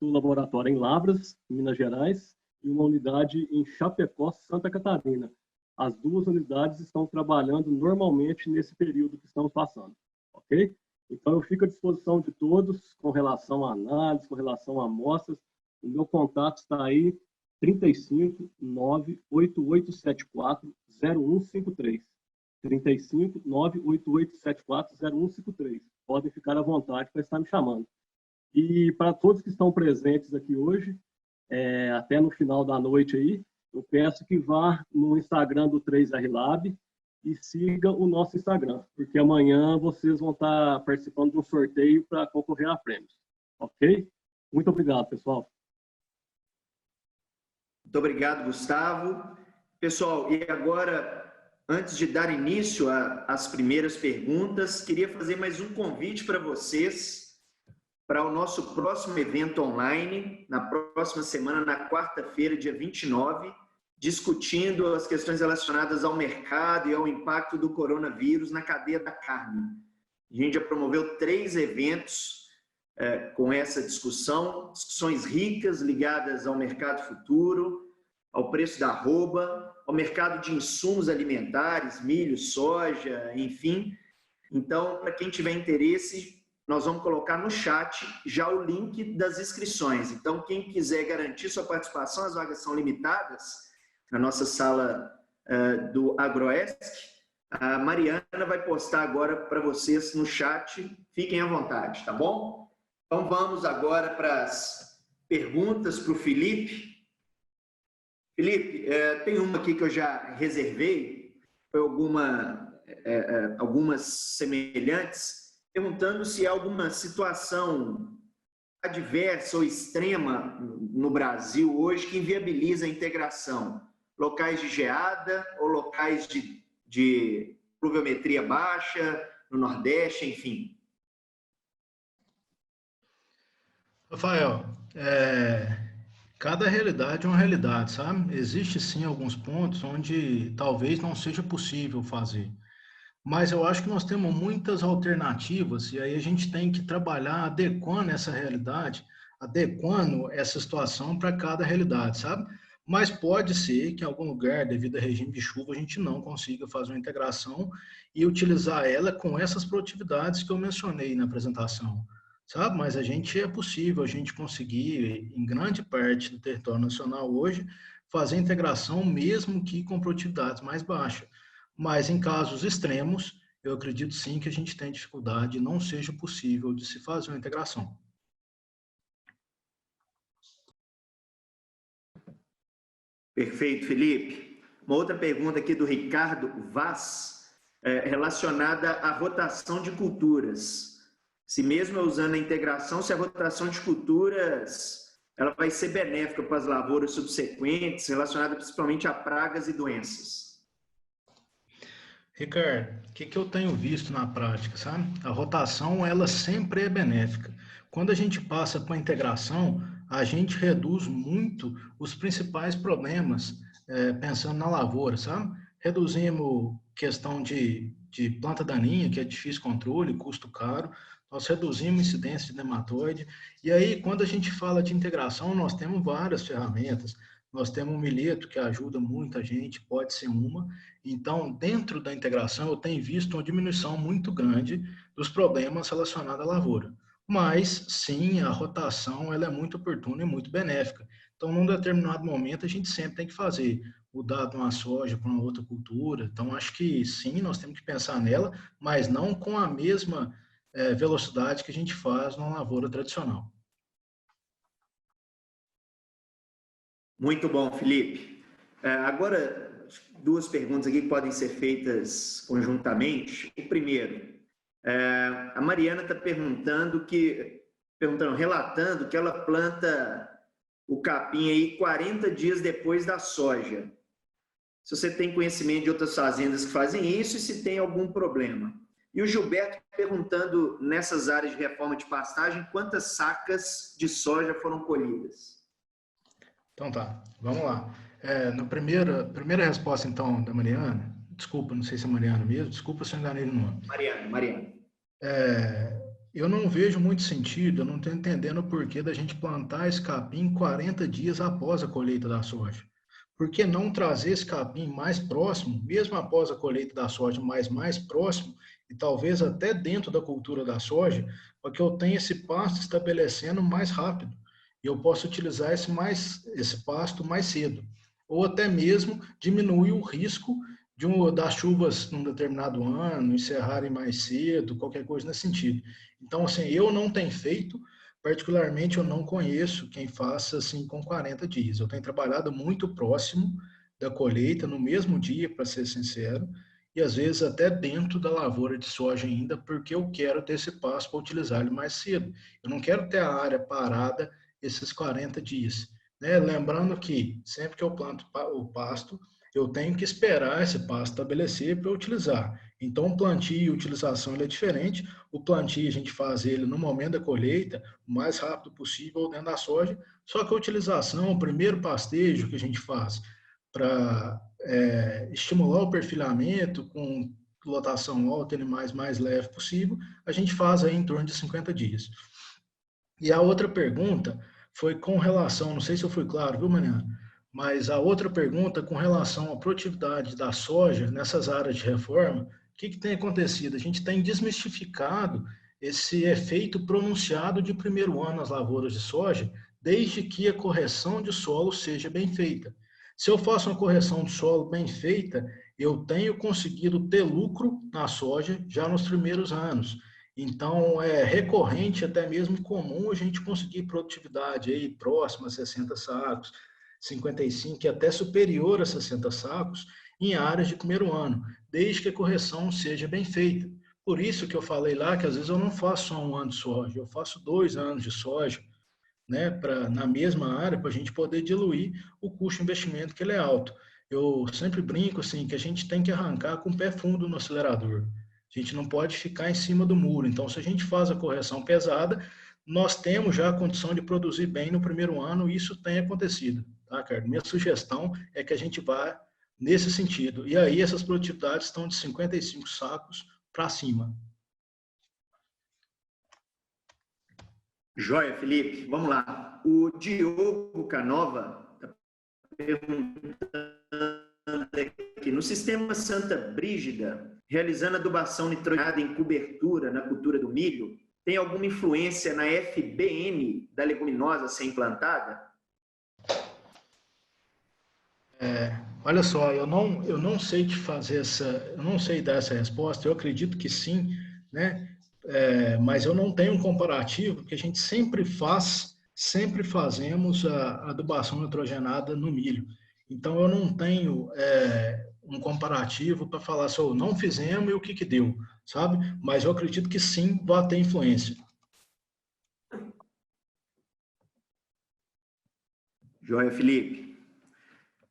do laboratório em Lavras, Minas Gerais, e uma unidade em Chapecó, Santa Catarina. As 2 unidades estão trabalhando normalmente nesse período que estamos passando. Ok? Então, eu fico à disposição de todos com relação a análise, com relação a amostras. O meu contato está aí, 35 98874 0153. 35 98874 0153. Podem ficar à vontade para estar me chamando. E para todos que estão presentes aqui hoje, até no final da noite aí, eu peço que vá no Instagram do 3R Lab e siga o nosso Instagram, porque amanhã vocês vão estar participando de um sorteio para concorrer a prêmios. Ok? Muito obrigado, pessoal. Muito obrigado, Gustavo. Pessoal, e agora, antes de dar início às primeiras perguntas, queria fazer mais um convite para vocês para o nosso próximo evento online, na próxima semana, na quarta-feira, dia 29, discutindo as questões relacionadas ao mercado e ao impacto do coronavírus na cadeia da carne. A gente já promoveu 3 eventos com essa discussão, discussões ricas ligadas ao mercado futuro, ao preço da arroba, ao mercado de insumos alimentares, milho, soja, enfim. Então, para quem tiver interesse, nós vamos colocar no chat já o link das inscrições. Então, quem quiser garantir sua participação, as vagas são limitadas na nossa sala do Agroesc. A Mariana vai postar agora para vocês no chat. Fiquem à vontade, tá bom? Então, vamos agora para as perguntas para o Felipe. Felipe, tem uma aqui que eu já reservei, foi algumas semelhantes, perguntando se há alguma situação adversa ou extrema no Brasil hoje que inviabiliza a integração. Locais de geada ou locais de pluviometria baixa, no Nordeste, enfim. Rafael, cada realidade é uma realidade, sabe? Existe sim alguns pontos onde talvez não seja possível fazer. Mas eu acho que nós temos muitas alternativas e aí a gente tem que trabalhar adequando essa realidade, adequando essa situação para cada realidade, sabe? Mas pode ser que em algum lugar, devido a regime de chuva, a gente não consiga fazer uma integração e utilizar ela com essas produtividades que eu mencionei na apresentação, sabe? Mas é possível a gente conseguir, em grande parte do território nacional hoje, fazer a integração mesmo que com produtividades mais baixas. Mas em casos extremos, eu acredito sim que a gente tem dificuldade e não seja possível de se fazer uma integração. Perfeito, Felipe. Uma outra pergunta aqui do Ricardo Vaz, relacionada à rotação de culturas. Se mesmo usando a integração, se a rotação de culturas ela vai ser benéfica para as lavouras subsequentes, relacionada principalmente a pragas e doenças. Ricardo, o que eu tenho visto na prática, sabe? A rotação, ela sempre é benéfica. Quando a gente passa para a integração, a gente reduz muito os principais problemas, pensando na lavoura, sabe? Reduzimos questão de planta daninha, que é difícil controle, custo caro, nós reduzimos incidência de nematóide, e aí quando a gente fala de integração, nós temos várias ferramentas, nós temos um milheto que ajuda muita gente, pode ser uma. Então, dentro da integração, eu tenho visto uma diminuição muito grande dos problemas relacionados à lavoura. Mas, sim, a rotação ela é muito oportuna e muito benéfica. Então, num determinado momento, a gente sempre tem que fazer, mudar de uma soja para uma outra cultura. Então, acho que sim, nós temos que pensar nela, mas não com a mesma velocidade que a gente faz numa lavoura tradicional. Muito bom, Felipe. Agora, duas perguntas aqui que podem ser feitas conjuntamente. O primeiro, a Mariana está relatando que ela planta o capim aí 40 dias depois da soja. Se você tem conhecimento de outras fazendas que fazem isso e se tem algum problema. E o Gilberto perguntando, nessas áreas de reforma de pastagem, quantas sacas de soja foram colhidas? Então tá, vamos lá. Na primeira resposta, então, da Mariana, desculpa, não sei se é Mariana mesmo, desculpa se eu enganei no nome. Mariana. Eu não vejo muito sentido, eu não estou entendendo o porquê da gente plantar esse capim 40 dias após a colheita da soja. Por que não trazer esse capim mais próximo, mesmo após a colheita da soja, mas mais próximo, e talvez até dentro da cultura da soja, para que eu tenha esse pasto estabelecendo mais rápido. E eu posso utilizar esse pasto mais cedo. Ou até mesmo diminuir o risco das chuvas num determinado ano, encerrarem mais cedo, qualquer coisa nesse sentido. Então, assim, eu não tenho feito, particularmente eu não conheço quem faça assim com 40 dias. Eu tenho trabalhado muito próximo da colheita, no mesmo dia, para ser sincero, e às vezes até dentro da lavoura de soja ainda, porque eu quero ter esse pasto para utilizar ele mais cedo. Eu não quero ter a área parada esses 40 dias. Né? Lembrando que sempre que eu planto o pasto, eu tenho que esperar esse pasto estabelecer para eu utilizar. Então, o plantio e utilização ele é diferente. O plantio a gente faz ele no momento da colheita, o mais rápido possível dentro da soja, só que a utilização, o primeiro pastejo que a gente faz para estimular o perfilhamento com lotação alta, animais mais leve possível, a gente faz aí em torno de 50 dias. E a outra pergunta foi com relação, não sei se eu fui claro, viu, Mariana? Mas a outra pergunta, com relação à produtividade da soja nessas áreas de reforma, o que tem acontecido? A gente tem desmistificado esse efeito pronunciado de primeiro ano nas lavouras de soja, desde que a correção de solo seja bem feita. Se eu faço uma correção de solo bem feita, eu tenho conseguido ter lucro na soja já nos primeiros anos. Então, é recorrente, até mesmo comum, a gente conseguir produtividade aí próxima a 60 sacos, 55 e até superior a 60 sacos em áreas de primeiro ano, desde que a correção seja bem feita. Por isso que eu falei lá que às vezes eu não faço só um ano de soja, eu faço 2 anos de soja, né, na mesma área, para a gente poder diluir o custo de investimento, que ele é alto. Eu sempre brinco assim, que a gente tem que arrancar com o pé fundo no acelerador. A gente não pode ficar em cima do muro. Então, se a gente faz a correção pesada, nós temos já a condição de produzir bem no primeiro ano, e isso tem acontecido. Tá, cara? Minha sugestão é que a gente vá nesse sentido. E aí, essas produtividades estão de 55 sacos para cima. Joia, Felipe. Vamos lá. O Diogo Canova está perguntando aqui. No sistema Santa Brígida, realizando adubação nitrogenada em cobertura na cultura do milho, tem alguma influência na FBN da leguminosa a ser implantada? Olha só, eu não sei te fazer eu não sei dar essa resposta. Eu acredito que sim, né? Mas eu não tenho um comparativo, porque a gente sempre fazemos a adubação nitrogenada no milho. Então eu não tenho um comparativo para falar só não fizemos e o que deu, sabe? Mas eu acredito que sim vai ter influência. Joia, Felipe.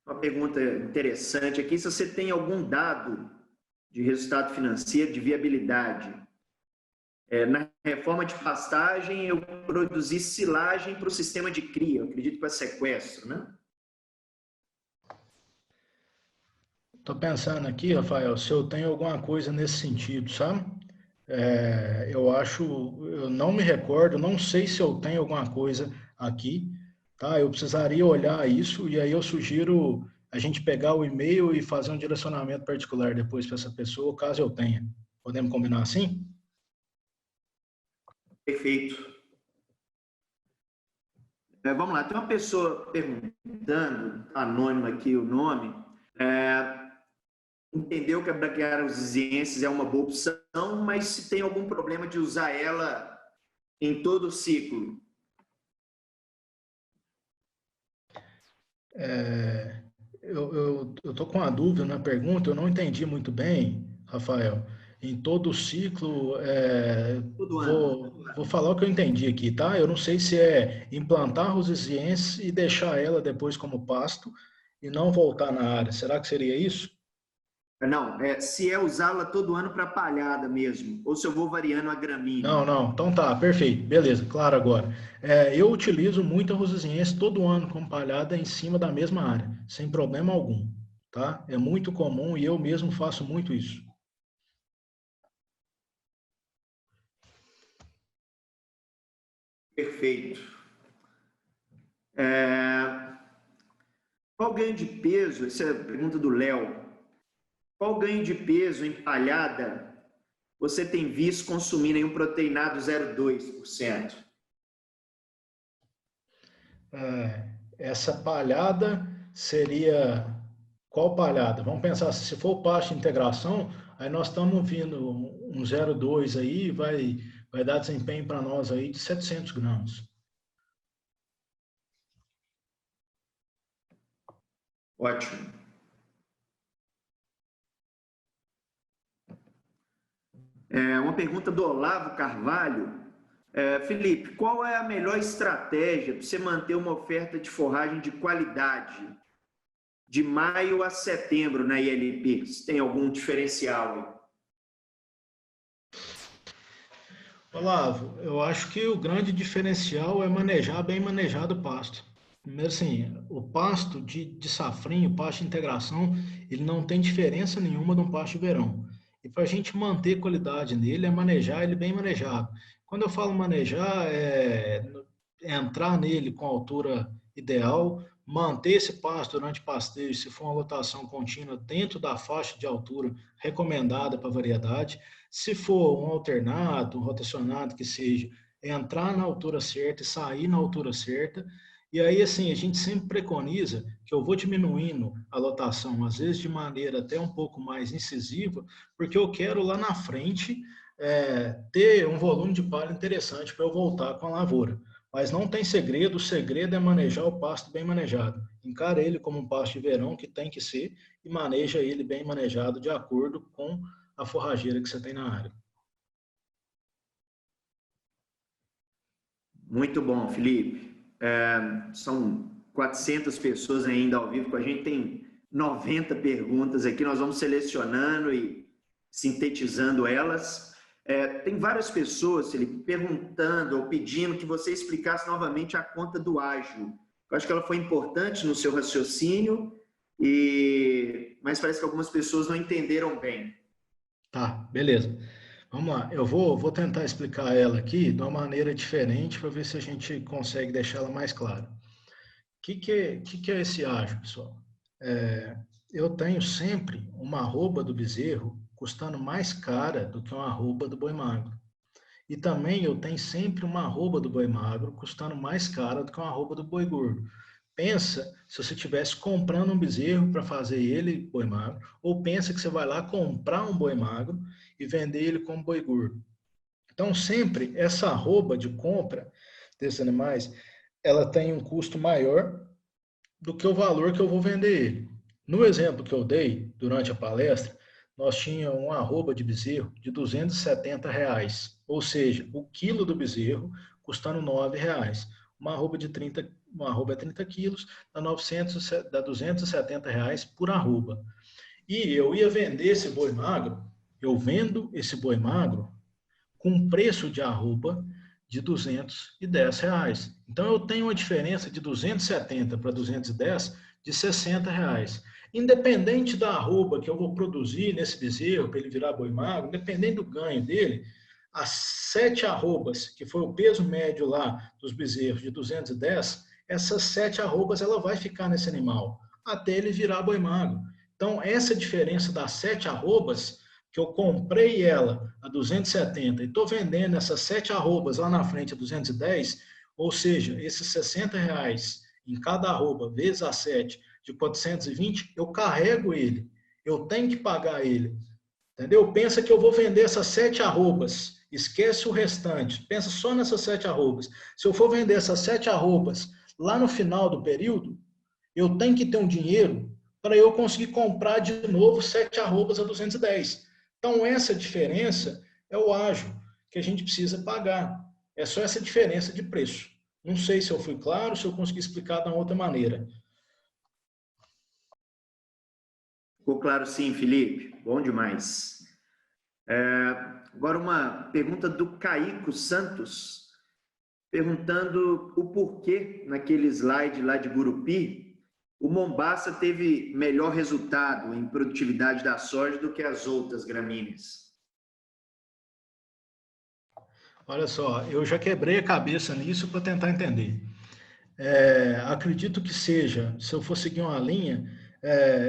Uma pergunta interessante aqui, se você tem algum dado de resultado financeiro, de viabilidade. Na reforma de pastagem, eu produzi silagem para o sistema de cria, eu acredito para sequestro, né? Estou pensando aqui, Rafael, se eu tenho alguma coisa nesse sentido, sabe? Eu não me recordo, não sei se eu tenho alguma coisa aqui, tá? Eu precisaria olhar isso e aí eu sugiro a gente pegar o e-mail e fazer um direcionamento particular depois para essa pessoa, caso eu tenha. Podemos combinar assim? Perfeito. Vamos lá, tem uma pessoa perguntando, anônimo aqui o nome, entendeu que a braquiarosiensis é uma boa opção, mas se tem algum problema de usar ela em todo o ciclo? Eu estou com uma dúvida na pergunta, eu não entendi muito bem, Rafael. Em todo o ciclo, vou falar o que eu entendi aqui, tá? Eu não sei se é implantar a rosisiense e deixar ela depois como pasto e não voltar na área. Será que seria isso? Não, se é usá-la todo ano para palhada mesmo, ou se eu vou variando a gramínea. Não, então tá, perfeito, beleza, claro agora. Eu utilizo muito a rosisiense todo ano como palhada em cima da mesma área, sem problema algum, tá? É muito comum e eu mesmo faço muito isso. Perfeito. Qual ganho de peso? Essa é a pergunta do Léo. Qual ganho de peso em palhada você tem visto consumindo em um proteinado 0,2%? Essa palhada seria... Qual palhada? Vamos pensar, se for pasto de integração, aí nós estamos vindo um 0,2 aí, vai dar desempenho para nós aí de 700 gramas. Ótimo. Uma pergunta do Olavo Carvalho. Felipe, qual é a melhor estratégia para você manter uma oferta de forragem de qualidade de maio a setembro na ILP? Se tem algum diferencial? Olavo, eu acho que o grande diferencial é manejar bem manejado o pasto. Primeiro, assim, o pasto de safrinho, o pasto de integração, ele não tem diferença nenhuma de um pasto de verão. E para a gente manter qualidade nele, é manejar ele bem manejado. Quando eu falo manejar, é entrar nele com a altura ideal, manter esse pasto durante pastejo, se for uma lotação contínua, dentro da faixa de altura recomendada para a variedade. Se for um alternado, um rotacionado que seja, entrar na altura certa e sair na altura certa. E aí, assim, a gente sempre preconiza que eu vou diminuindo a lotação, às vezes de maneira até um pouco mais incisiva, porque eu quero lá na frente ter um volume de palha interessante para eu voltar com a lavoura. Mas não tem segredo, o segredo é manejar o pasto bem manejado. Encara ele como um pasto de verão, que tem que ser, e maneja ele bem manejado de acordo com a forrageira que você tem na área. Muito bom, Felipe. São 400 pessoas ainda ao vivo com a gente, tem 90 perguntas aqui, nós vamos selecionando e sintetizando elas. Tem várias pessoas, Felipe, perguntando ou pedindo que você explicasse novamente a conta do ágio. Eu acho que ela foi importante no seu raciocínio, mas parece que algumas pessoas não entenderam bem. Tá, beleza. Vamos lá, eu vou tentar explicar ela aqui de uma maneira diferente para ver se a gente consegue deixar ela mais clara. O que é esse ágio, pessoal? Eu tenho sempre uma arroba do bezerro custando mais cara do que uma arroba do boi magro. E também eu tenho sempre uma arroba do boi magro custando mais cara do que uma arroba do boi gordo. Pensa se você estivesse comprando um bezerro para fazer ele boi magro, ou pensa que você vai lá comprar um boi magro e vender ele como boi gordo. Então, sempre essa arroba de compra desses animais, ela tem um custo maior do que o valor que eu vou vender ele. No exemplo que eu dei durante a palestra, nós tínhamos uma arroba de bezerro de R$270, ou seja, o quilo do bezerro custando R$9. Uma arroba é 30 quilos, dá R$270 por arroba. E eu ia vender esse boi magro, eu vendo esse boi magro com preço de arroba de R$210. Então, eu tenho uma diferença de 270 para 210 de R$60. Independente da arroba que eu vou produzir nesse bezerro para ele virar boi magro, independente do ganho dele, as 7 arrobas, que foi o peso médio lá dos bezerros de 210, essas 7 arrobas ela vai ficar nesse animal até ele virar boi magro. Então, essa diferença das 7 arrobas, que eu comprei ela a 270 e estou vendendo essas 7 arrobas lá na frente a 210, ou seja, esses R$60 em cada arroba, vezes a 7, de 420, eu carrego ele. Eu tenho que pagar ele. Entendeu? Pensa que eu vou vender essas 7 arrobas, esquece o restante, pensa só nessas 7 arrobas. Se eu for vender essas 7 arrobas lá no final do período, eu tenho que ter um dinheiro para eu conseguir comprar de novo 7 arrobas a 210. Então, essa diferença é o ágio que a gente precisa pagar. É só essa diferença de preço. Não sei se eu fui claro, se eu consegui explicar de uma outra maneira. Ficou claro sim, Felipe. Bom demais. Agora uma pergunta do Caico Santos, perguntando o porquê, naquele slide lá de Gurupi, o Mombaça teve melhor resultado em produtividade da soja do que as outras gramíneas. Olha só, eu já quebrei a cabeça nisso para tentar entender. Acredito que seja, se eu for seguir uma linha,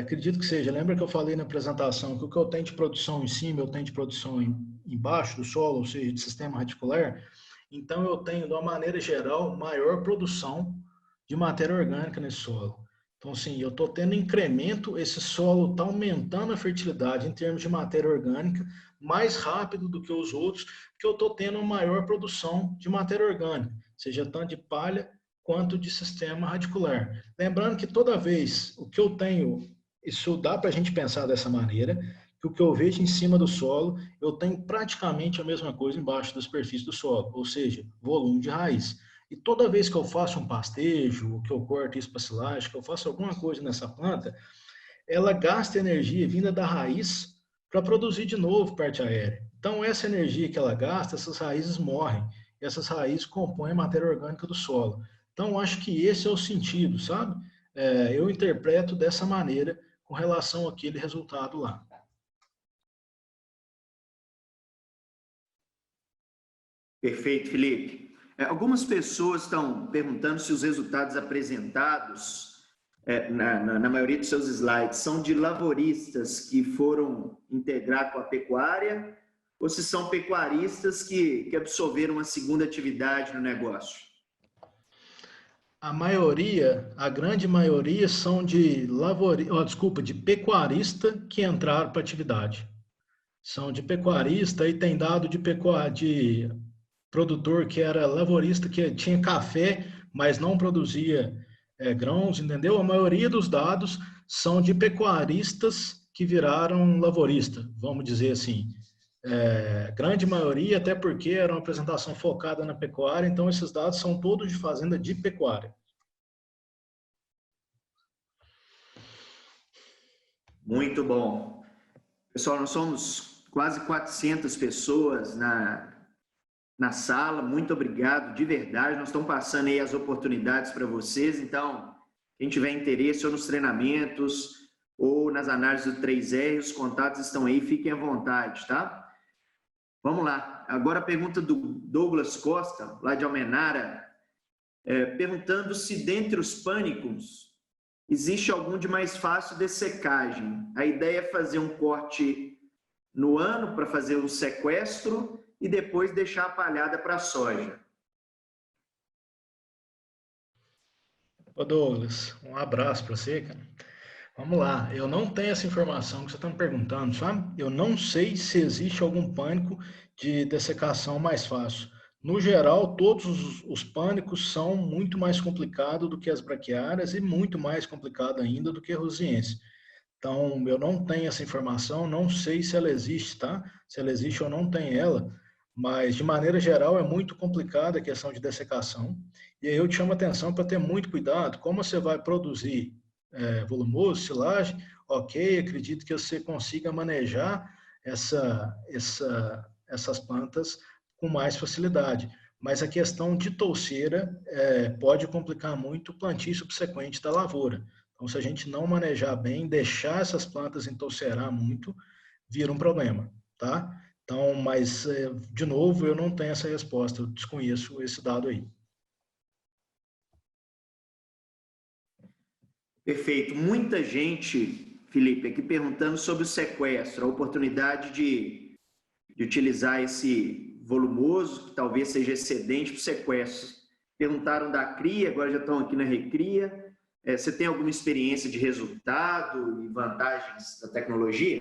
acredito que seja, lembra que eu falei na apresentação que o que eu tenho de produção em cima, eu tenho de produção embaixo do solo, ou seja, de sistema radicular, então eu tenho, de uma maneira geral, maior produção de matéria orgânica nesse solo. Então, assim, eu estou tendo incremento, esse solo está aumentando a fertilidade em termos de matéria orgânica mais rápido do que os outros, porque eu estou tendo uma maior produção de matéria orgânica, seja tanto de palha quanto de sistema radicular. Lembrando que toda vez o que eu tenho, isso dá para a gente pensar dessa maneira, que o que eu vejo em cima do solo, eu tenho praticamente a mesma coisa embaixo da superfície do solo, ou seja, volume de raiz. E toda vez que eu faço um pastejo, que eu corto isso para silagem, que eu faço alguma coisa nessa planta, ela gasta energia vinda da raiz para produzir de novo parte aérea. Então, essa energia que ela gasta, essas raízes morrem. E essas raízes compõem a matéria orgânica do solo. Então, acho que esse é o sentido, sabe? Eu interpreto dessa maneira com relação àquele resultado lá. Perfeito, Felipe. Algumas pessoas estão perguntando se os resultados apresentados na maioria dos seus slides, são de lavoristas que foram integrar com a pecuária ou se são pecuaristas que absorveram uma segunda atividade no negócio? A maioria, a grande maioria são de de pecuarista que entraram para a atividade. São de pecuarista e tem dado de produtor que era lavorista, que tinha café, mas não produzia grãos, entendeu? A maioria dos dados são de pecuaristas que viraram lavorista, vamos dizer assim. Grande maioria, até porque era uma apresentação focada na pecuária, então esses dados são todos de fazenda de pecuária. Muito bom. Pessoal, nós somos quase 400 pessoas na sala. Muito obrigado, de verdade. Nós estamos passando aí as oportunidades para vocês. Então, quem tiver interesse ou nos treinamentos ou nas análises do 3R, os contatos estão aí. Fiquem à vontade, tá? Vamos lá. Agora a pergunta do Douglas Costa, lá de Almenara, perguntando se dentre os pânicos existe algum de mais fácil dessecagem. A ideia é fazer um corte no ano para fazer o sequestro e depois deixar a palhada para a soja. Ô Douglas, um abraço para você, cara. Vamos lá, eu não tenho essa informação que você está me perguntando, sabe? Eu não sei se existe algum pânico de dessecação mais fácil. No geral, todos os pânicos são muito mais complicados do que as braquiárias e muito mais complicado ainda do que a rosiense. Então, eu não tenho essa informação, não sei se ela existe, tá? Se ela existe ou não tem ela, mas de maneira geral é muito complicada a questão de dessecação. E aí eu te chamo a atenção para ter muito cuidado, como você vai produzir volumoso, silagem, ok, acredito que você consiga manejar essas plantas com mais facilidade. Mas a questão de touceira pode complicar muito o plantio subsequente da lavoura. Então, se a gente não manejar bem, deixar essas plantas entoucerar muito, vira um problema, tá? Então, mas, de novo, eu não tenho essa resposta, eu desconheço esse dado aí. Perfeito. Muita gente, Felipe, aqui perguntando sobre o sequestro, a oportunidade de utilizar esse volumoso, que talvez seja excedente para o sequestro. Perguntaram da cria, agora já estão aqui na recria. Você tem alguma experiência de resultado e vantagens da tecnologia?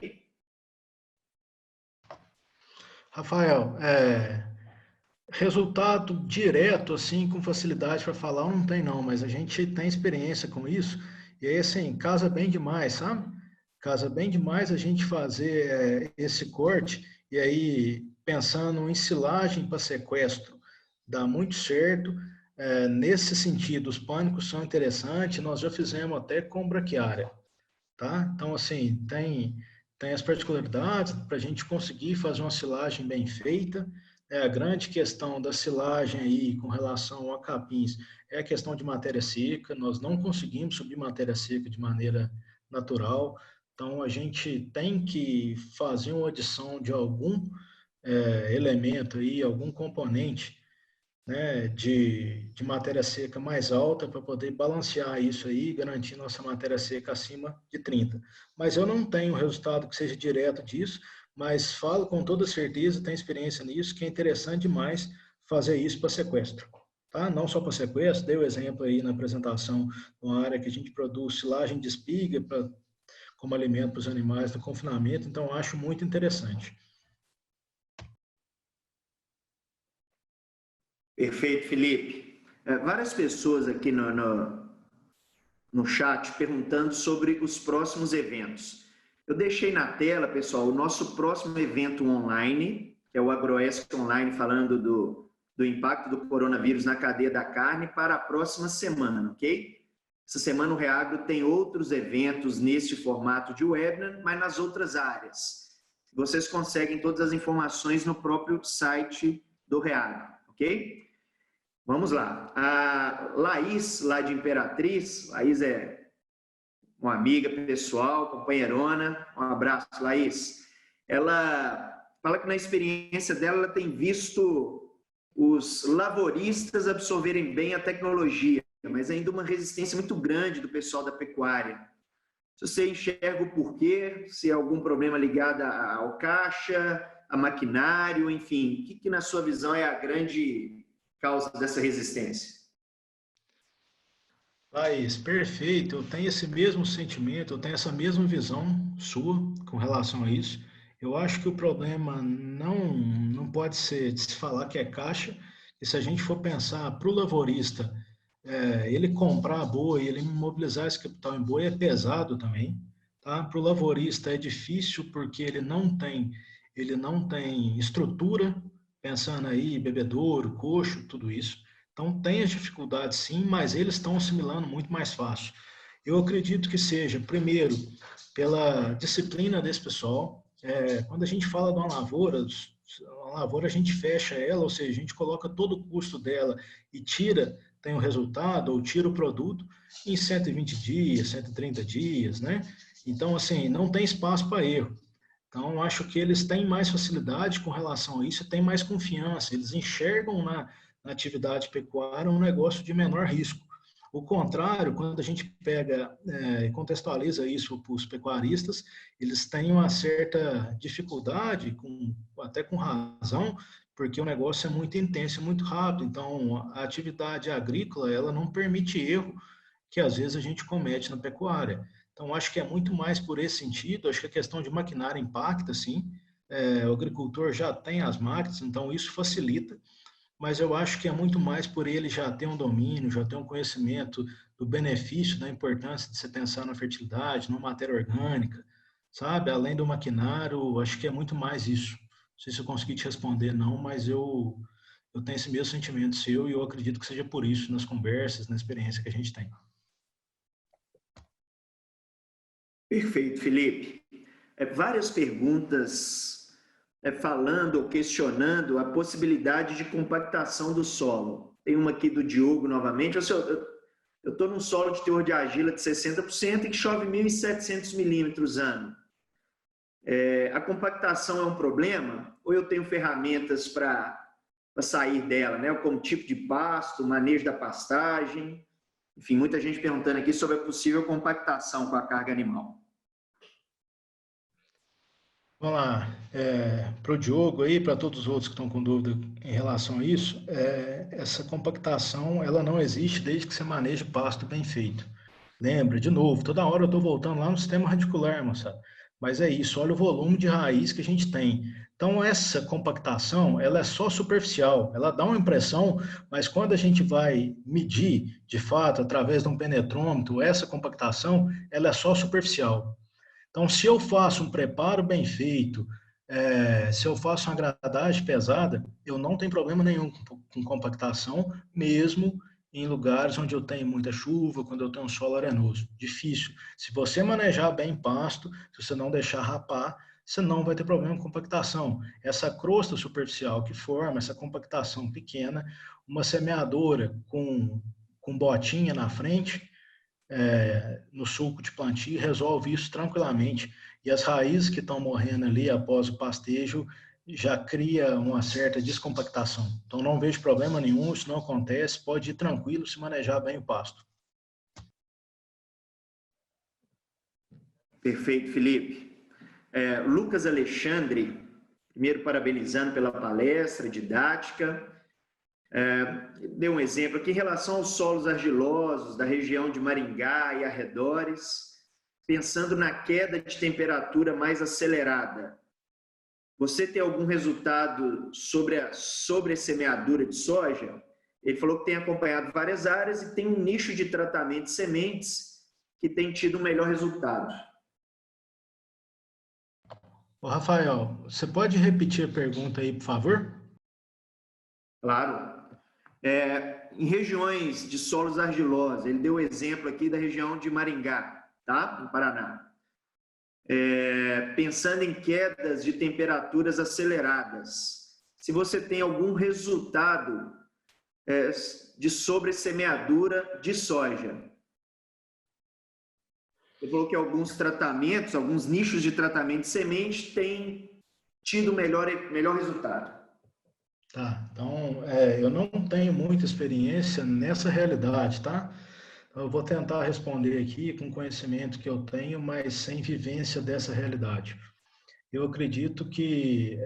Rafael, resultado direto, assim, com facilidade para falar, não tem não, mas a gente tem experiência com isso, e aí, assim, casa bem demais, sabe? Casa bem demais a gente fazer esse corte, e aí, pensando em silagem para sequestro, dá muito certo. Nesse sentido, os pânicos são interessantes, nós já fizemos até com braquiária, tá? Então, assim, tem as particularidades para a gente conseguir fazer uma silagem bem feita. A grande questão da silagem aí com relação a capins é a questão de matéria seca. Nós não conseguimos subir matéria seca de maneira natural. Então, a gente tem que fazer uma adição de algum elemento aí, algum componente, né, de matéria seca mais alta para poder balancear isso aí e garantir nossa matéria seca acima de 30. Mas eu não tenho resultado que seja direto disso, mas falo com toda certeza, tenho experiência nisso, que é interessante demais fazer isso para sequestro. Tá? Não só para sequestro, dei o exemplo aí na apresentação de uma área que a gente produz silagem de espiga como alimento para os animais no confinamento, então acho muito interessante. Perfeito, Felipe. Várias pessoas aqui no chat perguntando sobre os próximos eventos. Eu deixei na tela, pessoal, o nosso próximo evento online, que é o Agroesc Online, falando do impacto do coronavírus na cadeia da carne, para a próxima semana, ok? Essa semana o Reagro tem outros eventos neste formato de webinar, mas nas outras áreas. Vocês conseguem todas as informações no próprio site do Reagro, ok? Vamos lá. A Laís, lá de Imperatriz, Laís é uma amiga pessoal, companheirona. Um abraço, Laís. Ela fala que na experiência dela, ela tem visto os lavoristas absorverem bem a tecnologia, mas ainda uma resistência muito grande do pessoal da pecuária. Se você enxerga o porquê, se é algum problema ligado ao caixa, a maquinário, enfim, o que na sua visão é a grande causa dessa resistência? Laís, perfeito. Eu tenho esse mesmo sentimento, eu tenho essa mesma visão sua com relação a isso. Eu acho que o problema não pode ser de se falar que é caixa, e se a gente for pensar para o lavorista, ele comprar boi, ele mobilizar esse capital em boi é pesado também, tá? Para o lavorista é difícil porque ele não tem estrutura, pensando aí, bebedouro, coxo, tudo isso. Então, tem as dificuldades sim, mas eles estão assimilando muito mais fácil. Eu acredito que seja, primeiro, pela disciplina desse pessoal. Quando a gente fala de uma lavoura a gente fecha ela, ou seja, a gente coloca todo o custo dela e tem o resultado ou tira o produto em 120 dias, 130 dias, né? Então, assim, não tem espaço para erro. Então, acho que eles têm mais facilidade com relação a isso, têm mais confiança, eles enxergam na atividade pecuária um negócio de menor risco. O contrário, quando a gente pega e contextualiza isso para os pecuaristas, eles têm uma certa dificuldade, até com razão, porque o negócio é muito intenso, muito rápido. Então, a atividade agrícola, ela não permite erro que às vezes a gente comete na pecuária. Então, acho que é muito mais por esse sentido. Acho que a questão de maquinário impacta, sim. O agricultor já tem as máquinas, então isso facilita. Mas eu acho que é muito mais por ele já ter um domínio, já ter um conhecimento do benefício, da importância de você pensar na fertilidade, na matéria orgânica, sabe? Além do maquinário, acho que é muito mais isso. Não sei se eu consegui te responder, não, mas eu tenho esse mesmo sentimento seu e eu acredito que seja por isso nas conversas, na experiência que a gente tem. Perfeito, Felipe. Várias perguntas falando ou questionando a possibilidade de compactação do solo. Tem uma aqui do Diogo novamente. Eu estou num solo de teor de argila de 60% e que chove 1.700 milímetros ano. A compactação é um problema? Ou eu tenho ferramentas para sair dela, né? Como tipo de pasto, manejo da pastagem? Enfim, muita gente perguntando aqui sobre a possível compactação com a carga animal. Vamos lá, para o Diogo aí, para todos os outros que estão com dúvida em relação a isso, essa compactação, ela não existe desde que você maneje pasto bem feito. Lembra, de novo, toda hora eu estou voltando lá no sistema radicular, moçada. Mas é isso, olha o volume de raiz que a gente tem. Então, essa compactação, ela é só superficial, ela dá uma impressão, mas quando a gente vai medir, de fato, através de um penetrômetro, essa compactação, ela é só superficial. Então, se eu faço um preparo bem feito, se eu faço uma gradagem pesada, eu não tenho problema nenhum com compactação, mesmo em lugares onde eu tenho muita chuva, quando eu tenho um solo arenoso. Difícil. Se você manejar bem pasto, se você não deixar rapar, você não vai ter problema com compactação. Essa crosta superficial que forma, essa compactação pequena, uma semeadora com botinha na frente, no sulco de plantio, resolve isso tranquilamente. E as raízes que estão morrendo ali após o pastejo já cria uma certa descompactação. Então não vejo problema nenhum, isso não acontece, pode ir tranquilo se manejar bem o pasto. Perfeito, Felipe. Lucas Alexandre, primeiro parabenizando pela palestra didática. Deu um exemplo aqui em relação aos solos argilosos da região de Maringá e arredores, pensando na queda de temperatura mais acelerada. Você tem algum resultado sobre a semeadura de soja? Ele falou que tem acompanhado várias áreas e tem um nicho de tratamento de sementes que tem tido um melhor resultado. Ô, Rafael, você pode repetir a pergunta aí, por favor? Claro. Em regiões de solos argilosos, ele deu o exemplo aqui da região de Maringá, tá? No Paraná. Pensando em quedas de temperaturas aceleradas, se você tem algum resultado de sobressemeadura de soja. Ele falou que alguns tratamentos, alguns nichos de tratamento de semente têm tido melhor resultado. Tá, então eu não tenho muita experiência nessa realidade, tá? Então, eu vou tentar responder aqui com conhecimento que eu tenho, mas sem vivência dessa realidade. Eu acredito que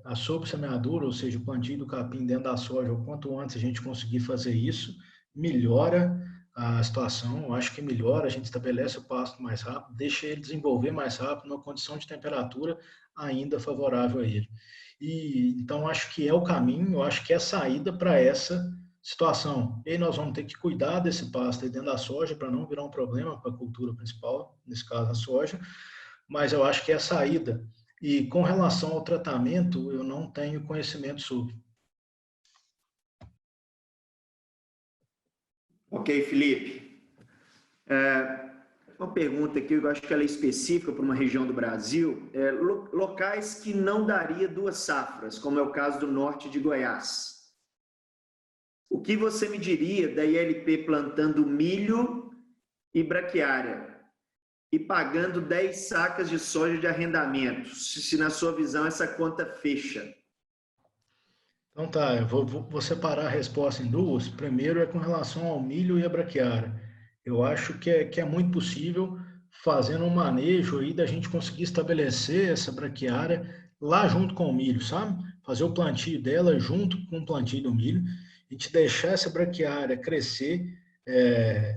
a sobressemeadura, ou seja, o plantio do capim dentro da soja, o quanto antes a gente conseguir fazer isso, melhora a situação. Eu acho que melhora, a gente estabelece o pasto mais rápido, deixa ele desenvolver mais rápido, numa condição de temperatura ainda favorável a ele. E então acho que é o caminho, eu acho que é a saída para essa situação. E aí nós vamos ter que cuidar desse pasto aí dentro da soja para não virar um problema para a cultura principal, nesse caso a soja, mas eu acho que é a saída. E com relação ao tratamento, eu não tenho conhecimento sobre. Ok, Felipe. Uma pergunta aqui, eu acho que ela é específica para uma região do Brasil. Locais que não daria 2 safras, como é o caso do norte de Goiás. O que você me diria da ILP plantando milho e braquiária e pagando 10 sacas de soja de arrendamento? Se na sua visão essa conta fecha. Então tá, eu vou separar a resposta em duas. Primeiro é com relação ao milho e a braquiária. Eu acho que é muito possível, fazendo um manejo aí, da gente conseguir estabelecer essa braquiária lá junto com o milho, sabe? Fazer o plantio dela junto com o plantio do milho, a gente deixar essa braquiária crescer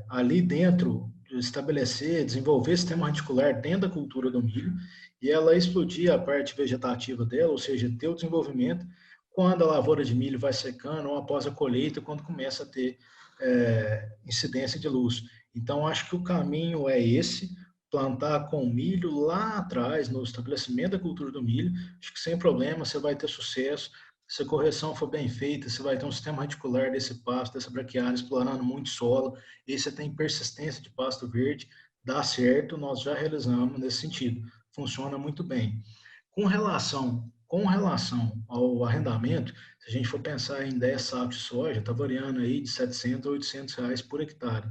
ali dentro, estabelecer, desenvolver sistema radicular dentro da cultura do milho, e ela explodir a parte vegetativa dela, ou seja, ter o desenvolvimento quando a lavoura de milho vai secando ou após a colheita, quando começa a ter incidência de luz. Então, acho que o caminho é esse, plantar com milho lá atrás, no estabelecimento da cultura do milho. Acho que sem problema você vai ter sucesso. Se a correção for bem feita, você vai ter um sistema radicular desse pasto, dessa braquiária, explorando muito solo, e você tem persistência de pasto verde, dá certo, nós já realizamos nesse sentido. Funciona muito bem. Com relação ao arrendamento, se a gente for pensar em 10 sacos de soja, está variando aí de 700 a 800 reais por hectare.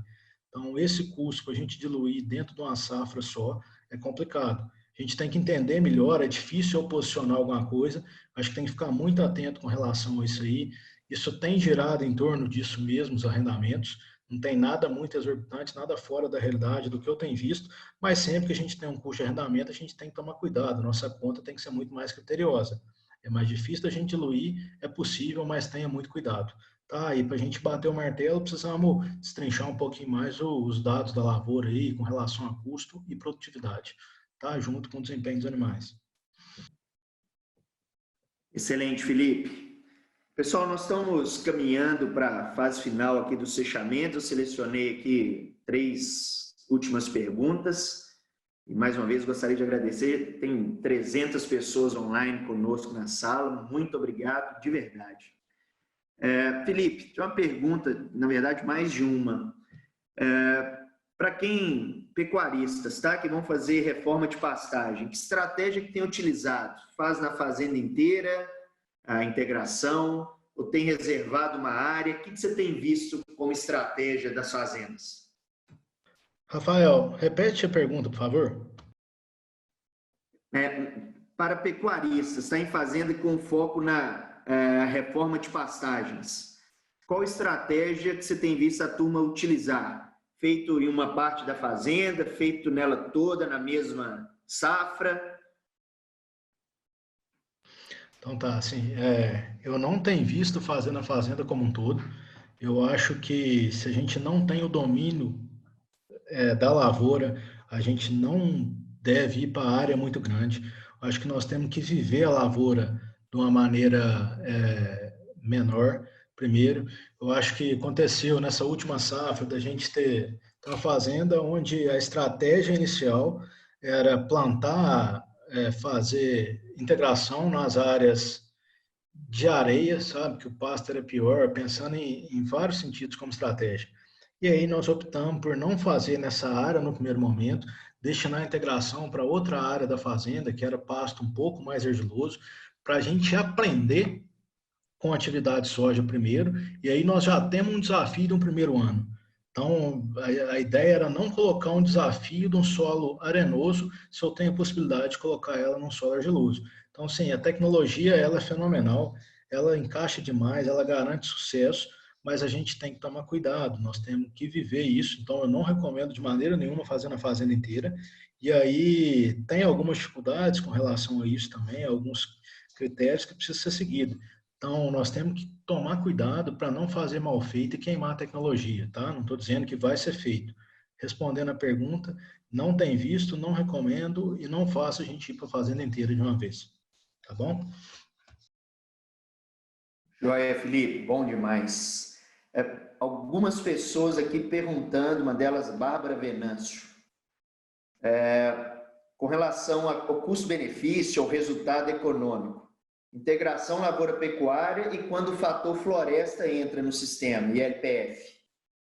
Então, esse custo para a gente diluir dentro de uma safra só é complicado. A gente tem que entender melhor, é difícil eu posicionar alguma coisa, acho que tem que ficar muito atento com relação a isso aí. Isso tem girado em torno disso mesmo, os arrendamentos. Não tem nada muito exorbitante, nada fora da realidade do que eu tenho visto, mas sempre que a gente tem um custo de arrendamento, a gente tem que tomar cuidado, nossa conta tem que ser muito mais criteriosa. É mais difícil da gente diluir, é possível, mas tenha muito cuidado. Tá? E para a gente bater o martelo, precisamos destrinchar um pouquinho mais os dados da lavoura aí, com relação a custo e produtividade, tá? Junto com o desempenho dos animais. Excelente, Felipe. Pessoal, nós estamos caminhando para a fase final aqui do fechamento. Eu selecionei aqui 3 últimas perguntas. E, mais uma vez, gostaria de agradecer. Tem 300 pessoas online conosco na sala. Muito obrigado, de verdade. Felipe, tem uma pergunta, na verdade, mais de uma. Para quem, pecuaristas, tá, que vão fazer reforma de pastagem, que estratégia que tem utilizado? Faz na fazenda inteira a integração, ou tem reservado uma área? O que você tem visto como estratégia das fazendas? Rafael, repete a pergunta, por favor. Para pecuaristas, está em fazenda com foco na reforma de pastagens. Qual estratégia que você tem visto a turma utilizar? Feito em uma parte da fazenda, feito nela toda, na mesma safra? Então tá, assim, eu não tenho visto fazendo a fazenda como um todo. Eu acho que se a gente não tem o domínio da lavoura, a gente não deve ir para a área muito grande. Eu acho que nós temos que viver a lavoura de uma maneira menor, primeiro. Eu acho que aconteceu nessa última safra da gente ter uma fazenda onde a estratégia inicial era plantar, fazer integração nas áreas de areia, sabe, que o pasto era pior, pensando em vários sentidos como estratégia. E aí nós optamos por não fazer nessa área no primeiro momento, destinar a integração para outra área da fazenda, que era pasto um pouco mais argiloso, para a gente aprender com a atividade soja primeiro, e aí nós já temos um desafio no primeiro ano. Então, a ideia era não colocar um desafio de um solo arenoso, se eu tenho a possibilidade de colocar ela num solo argiloso. Então, sim, a tecnologia ela é fenomenal. ela encaixa demais, ela garante sucesso, mas a gente tem que tomar cuidado, nós temos que viver isso, então eu não recomendo de maneira nenhuma fazer na fazenda inteira, e aí tem algumas dificuldades com relação a isso também, alguns critérios que precisam ser seguidos. Então, nós temos que tomar cuidado para não fazer mal feito e queimar a tecnologia, tá? Não estou dizendo que vai ser feito. Respondendo a pergunta, não tem visto, não recomendo e não faço a gente ir para a fazenda inteira de uma vez, tá bom? Joia, Felipe, bom demais. Algumas pessoas aqui perguntando, uma delas, Bárbara Venâncio, com relação ao custo-benefício, ao resultado econômico. Integração lavoura-pecuária e quando o fator floresta entra no sistema, ILPF.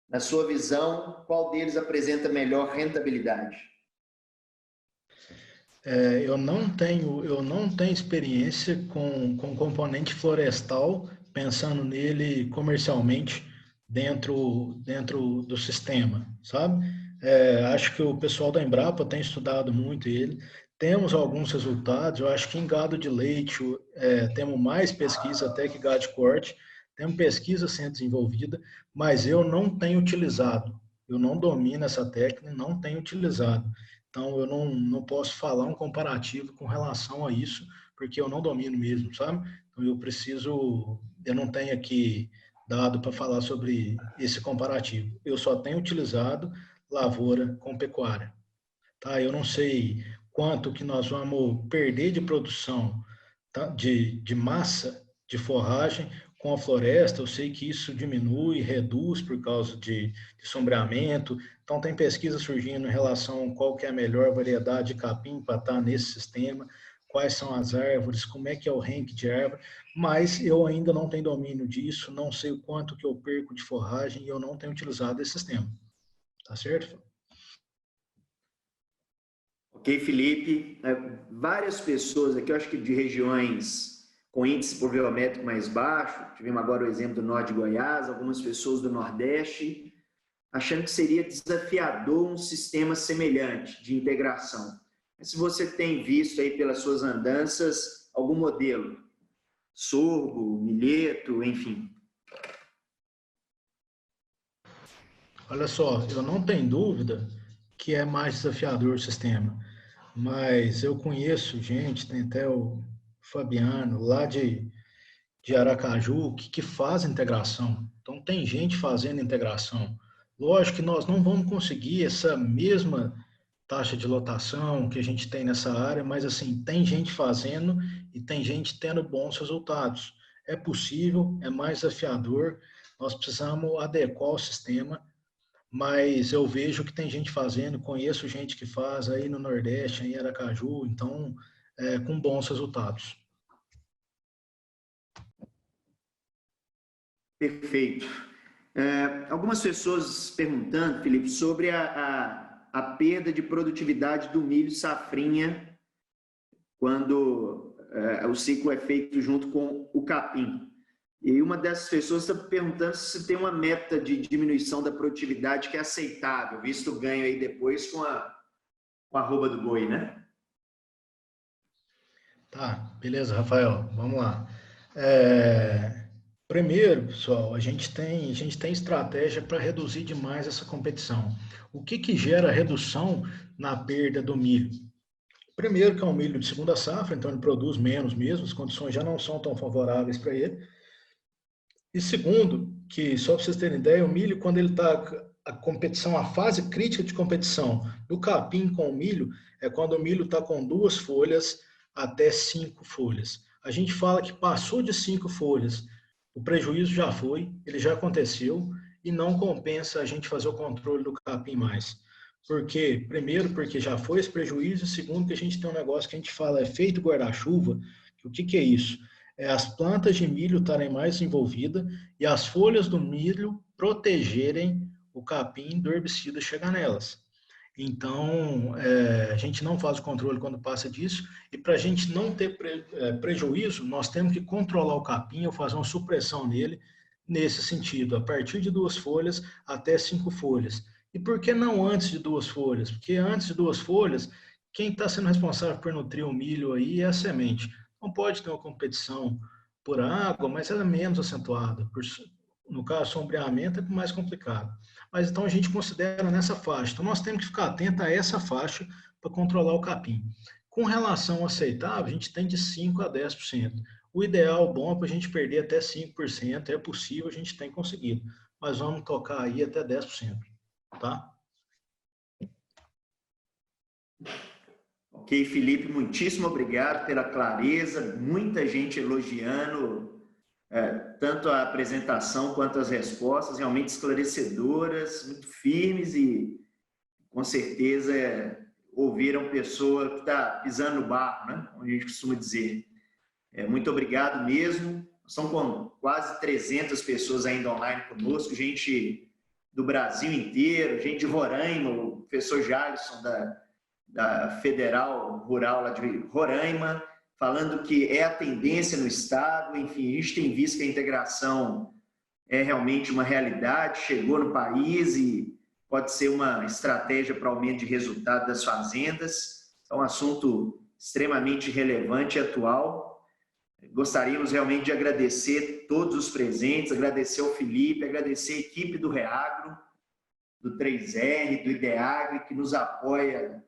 Na sua visão, qual deles apresenta melhor rentabilidade? Eu não tenho experiência com componente florestal, pensando nele comercialmente dentro do sistema, sabe? Acho que o pessoal da Embrapa tem estudado muito ele. Temos alguns resultados, eu acho que em gado de leite temos mais pesquisa até que gado de corte, temos pesquisa sendo desenvolvida, mas eu não tenho utilizado, eu não domino essa técnica, não tenho utilizado. Então, eu não posso falar um comparativo com relação a isso, porque eu não domino mesmo, sabe? Então, eu não tenho aqui dado para falar sobre esse comparativo. Eu só tenho utilizado lavoura com pecuária, tá? Eu não sei quanto que nós vamos perder de produção, tá? de massa de forragem com a floresta. Eu sei que isso diminui, reduz por causa de sombreamento. Então, tem pesquisa surgindo em relação a qual que é a melhor variedade de capim para estar nesse sistema, quais são as árvores, como é que é o ranking de árvore, mas eu ainda não tenho domínio disso, não sei o quanto que eu perco de forragem e eu não tenho utilizado esse sistema. Tá certo? Ok, Felipe. Várias pessoas aqui, eu acho que de regiões com índice pluviométrico mais baixo, tivemos agora o exemplo do norte de Goiás, algumas pessoas do Nordeste, achando que seria desafiador um sistema semelhante de integração. Mas se você tem visto aí pelas suas andanças algum modelo, sorgo, milheto, enfim. Olha só, eu não tenho dúvida que é mais desafiador o sistema, mas eu conheço gente, tem até o Fabiano, lá de Aracaju, que faz integração. Então, tem gente fazendo integração. Lógico que nós não vamos conseguir essa mesma taxa de lotação que a gente tem nessa área, mas assim, tem gente fazendo e tem gente tendo bons resultados. É possível, é mais desafiador, nós precisamos adequar o sistema, mas eu vejo que tem gente fazendo, conheço gente que faz aí no Nordeste, em Aracaju, então, com bons resultados. Perfeito. Algumas pessoas perguntando, Felipe, sobre a perda de produtividade do milho safrinha quando o ciclo é feito junto com o capim. E uma dessas pessoas está perguntando se tem uma meta de diminuição da produtividade que é aceitável, visto o ganho aí depois com a arroba do boi, né? Tá, beleza, Rafael, vamos lá. Primeiro, pessoal, a gente tem estratégia para reduzir demais essa competição. O que gera redução na perda do milho? Primeiro, que é um milho de segunda safra, então ele produz menos mesmo, as condições já não são tão favoráveis para ele. E segundo, que só para vocês terem ideia, o milho, quando ele está a competição, a fase crítica de competição do capim com o milho, é quando o milho está com 2 folhas até 5 folhas. A gente fala que passou de 5 folhas, o prejuízo já foi, ele já aconteceu e não compensa a gente fazer o controle do capim mais. Por quê? Primeiro, porque já foi esse prejuízo, e segundo, que a gente tem um negócio que a gente fala efeito guarda-chuva. O que é isso? É as plantas de milho estarem mais envolvidas e as folhas do milho protegerem o capim do herbicida chegar nelas. Então, a gente não faz o controle quando passa disso, e para a gente não ter prejuízo, nós temos que controlar o capim ou fazer uma supressão nele, nesse sentido, a partir de 2 folhas até 5 folhas. E por que não antes de 2 folhas? Porque antes de 2 folhas, quem está sendo responsável por nutrir o milho aí é a semente. Não pode ter uma competição por água, mas ela é menos acentuada. No caso, sombreamento é mais complicado. Mas então a gente considera nessa faixa. Então nós temos que ficar atento a essa faixa para controlar o capim. Com relação ao aceitável, a gente tem de 5% a 10%. O ideal bom é para a gente perder até 5%, é possível, a gente tem conseguido. Mas vamos tocar aí até 10%, tá? Ok, Felipe, muitíssimo obrigado pela clareza, muita gente elogiando tanto a apresentação quanto as respostas, realmente esclarecedoras, muito firmes e, com certeza, ouviram pessoa que está pisando no barro, né? Como a gente costuma dizer. Muito obrigado mesmo. São quase 300 pessoas ainda online conosco, gente do Brasil inteiro, gente de Roraima, o professor Jalisson da Federal Rural lá de Roraima, falando que é a tendência no Estado. Enfim, a gente tem visto que a integração é realmente uma realidade, chegou no país e pode ser uma estratégia para aumento de resultado das fazendas. É um assunto extremamente relevante e atual. Gostaríamos realmente de agradecer todos os presentes, agradecer ao Felipe, agradecer a equipe do Reagro, do 3R, do IDEAGRE, que nos apoia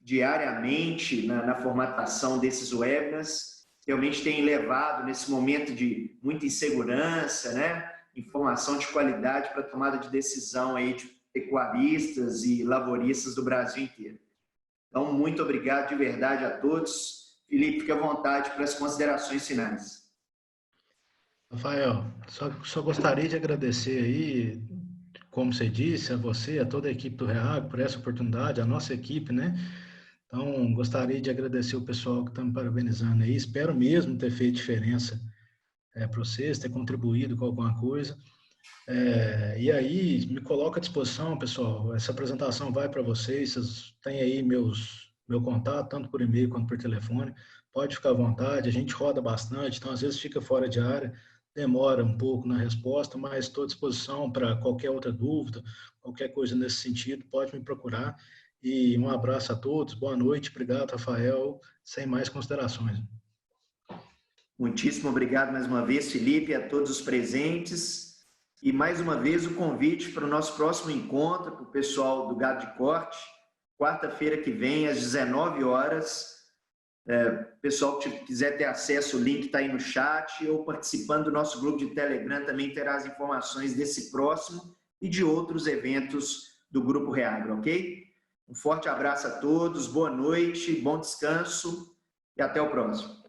diariamente na formatação desses webinars, realmente tem levado nesse momento de muita insegurança, né? Informação de qualidade para tomada de decisão aí de pecuaristas e lavouristas do Brasil inteiro. Então, muito obrigado de verdade a todos. Felipe, fique à vontade para as considerações finais. Rafael, só gostaria de agradecer aí, como você disse, a você, a toda a equipe do Reagro por essa oportunidade, a nossa equipe, né? Então, gostaria de agradecer o pessoal que está me parabenizando aí. Espero mesmo ter feito diferença para vocês, ter contribuído com alguma coisa. E aí, me coloco à disposição, pessoal. Essa apresentação vai para vocês. Vocês têm aí meu contato, tanto por e-mail quanto por telefone. Pode ficar à vontade. A gente roda bastante, então às vezes fica fora de área, demora um pouco na resposta, mas estou à disposição para qualquer outra dúvida, qualquer coisa nesse sentido, pode me procurar. E um abraço a todos, boa noite, obrigado, Rafael. Sem mais considerações. Muitíssimo obrigado mais uma vez, Felipe, a todos os presentes. E mais uma vez o convite para o nosso próximo encontro com o pessoal do Gado de Corte, quarta-feira que vem, às 19 horas. Pessoal que quiser ter acesso, o link está aí no chat, ou participando do nosso grupo de Telegram também terá as informações desse próximo e de outros eventos do Grupo Reagro, ok? Um forte abraço a todos, boa noite, bom descanso e até o próximo.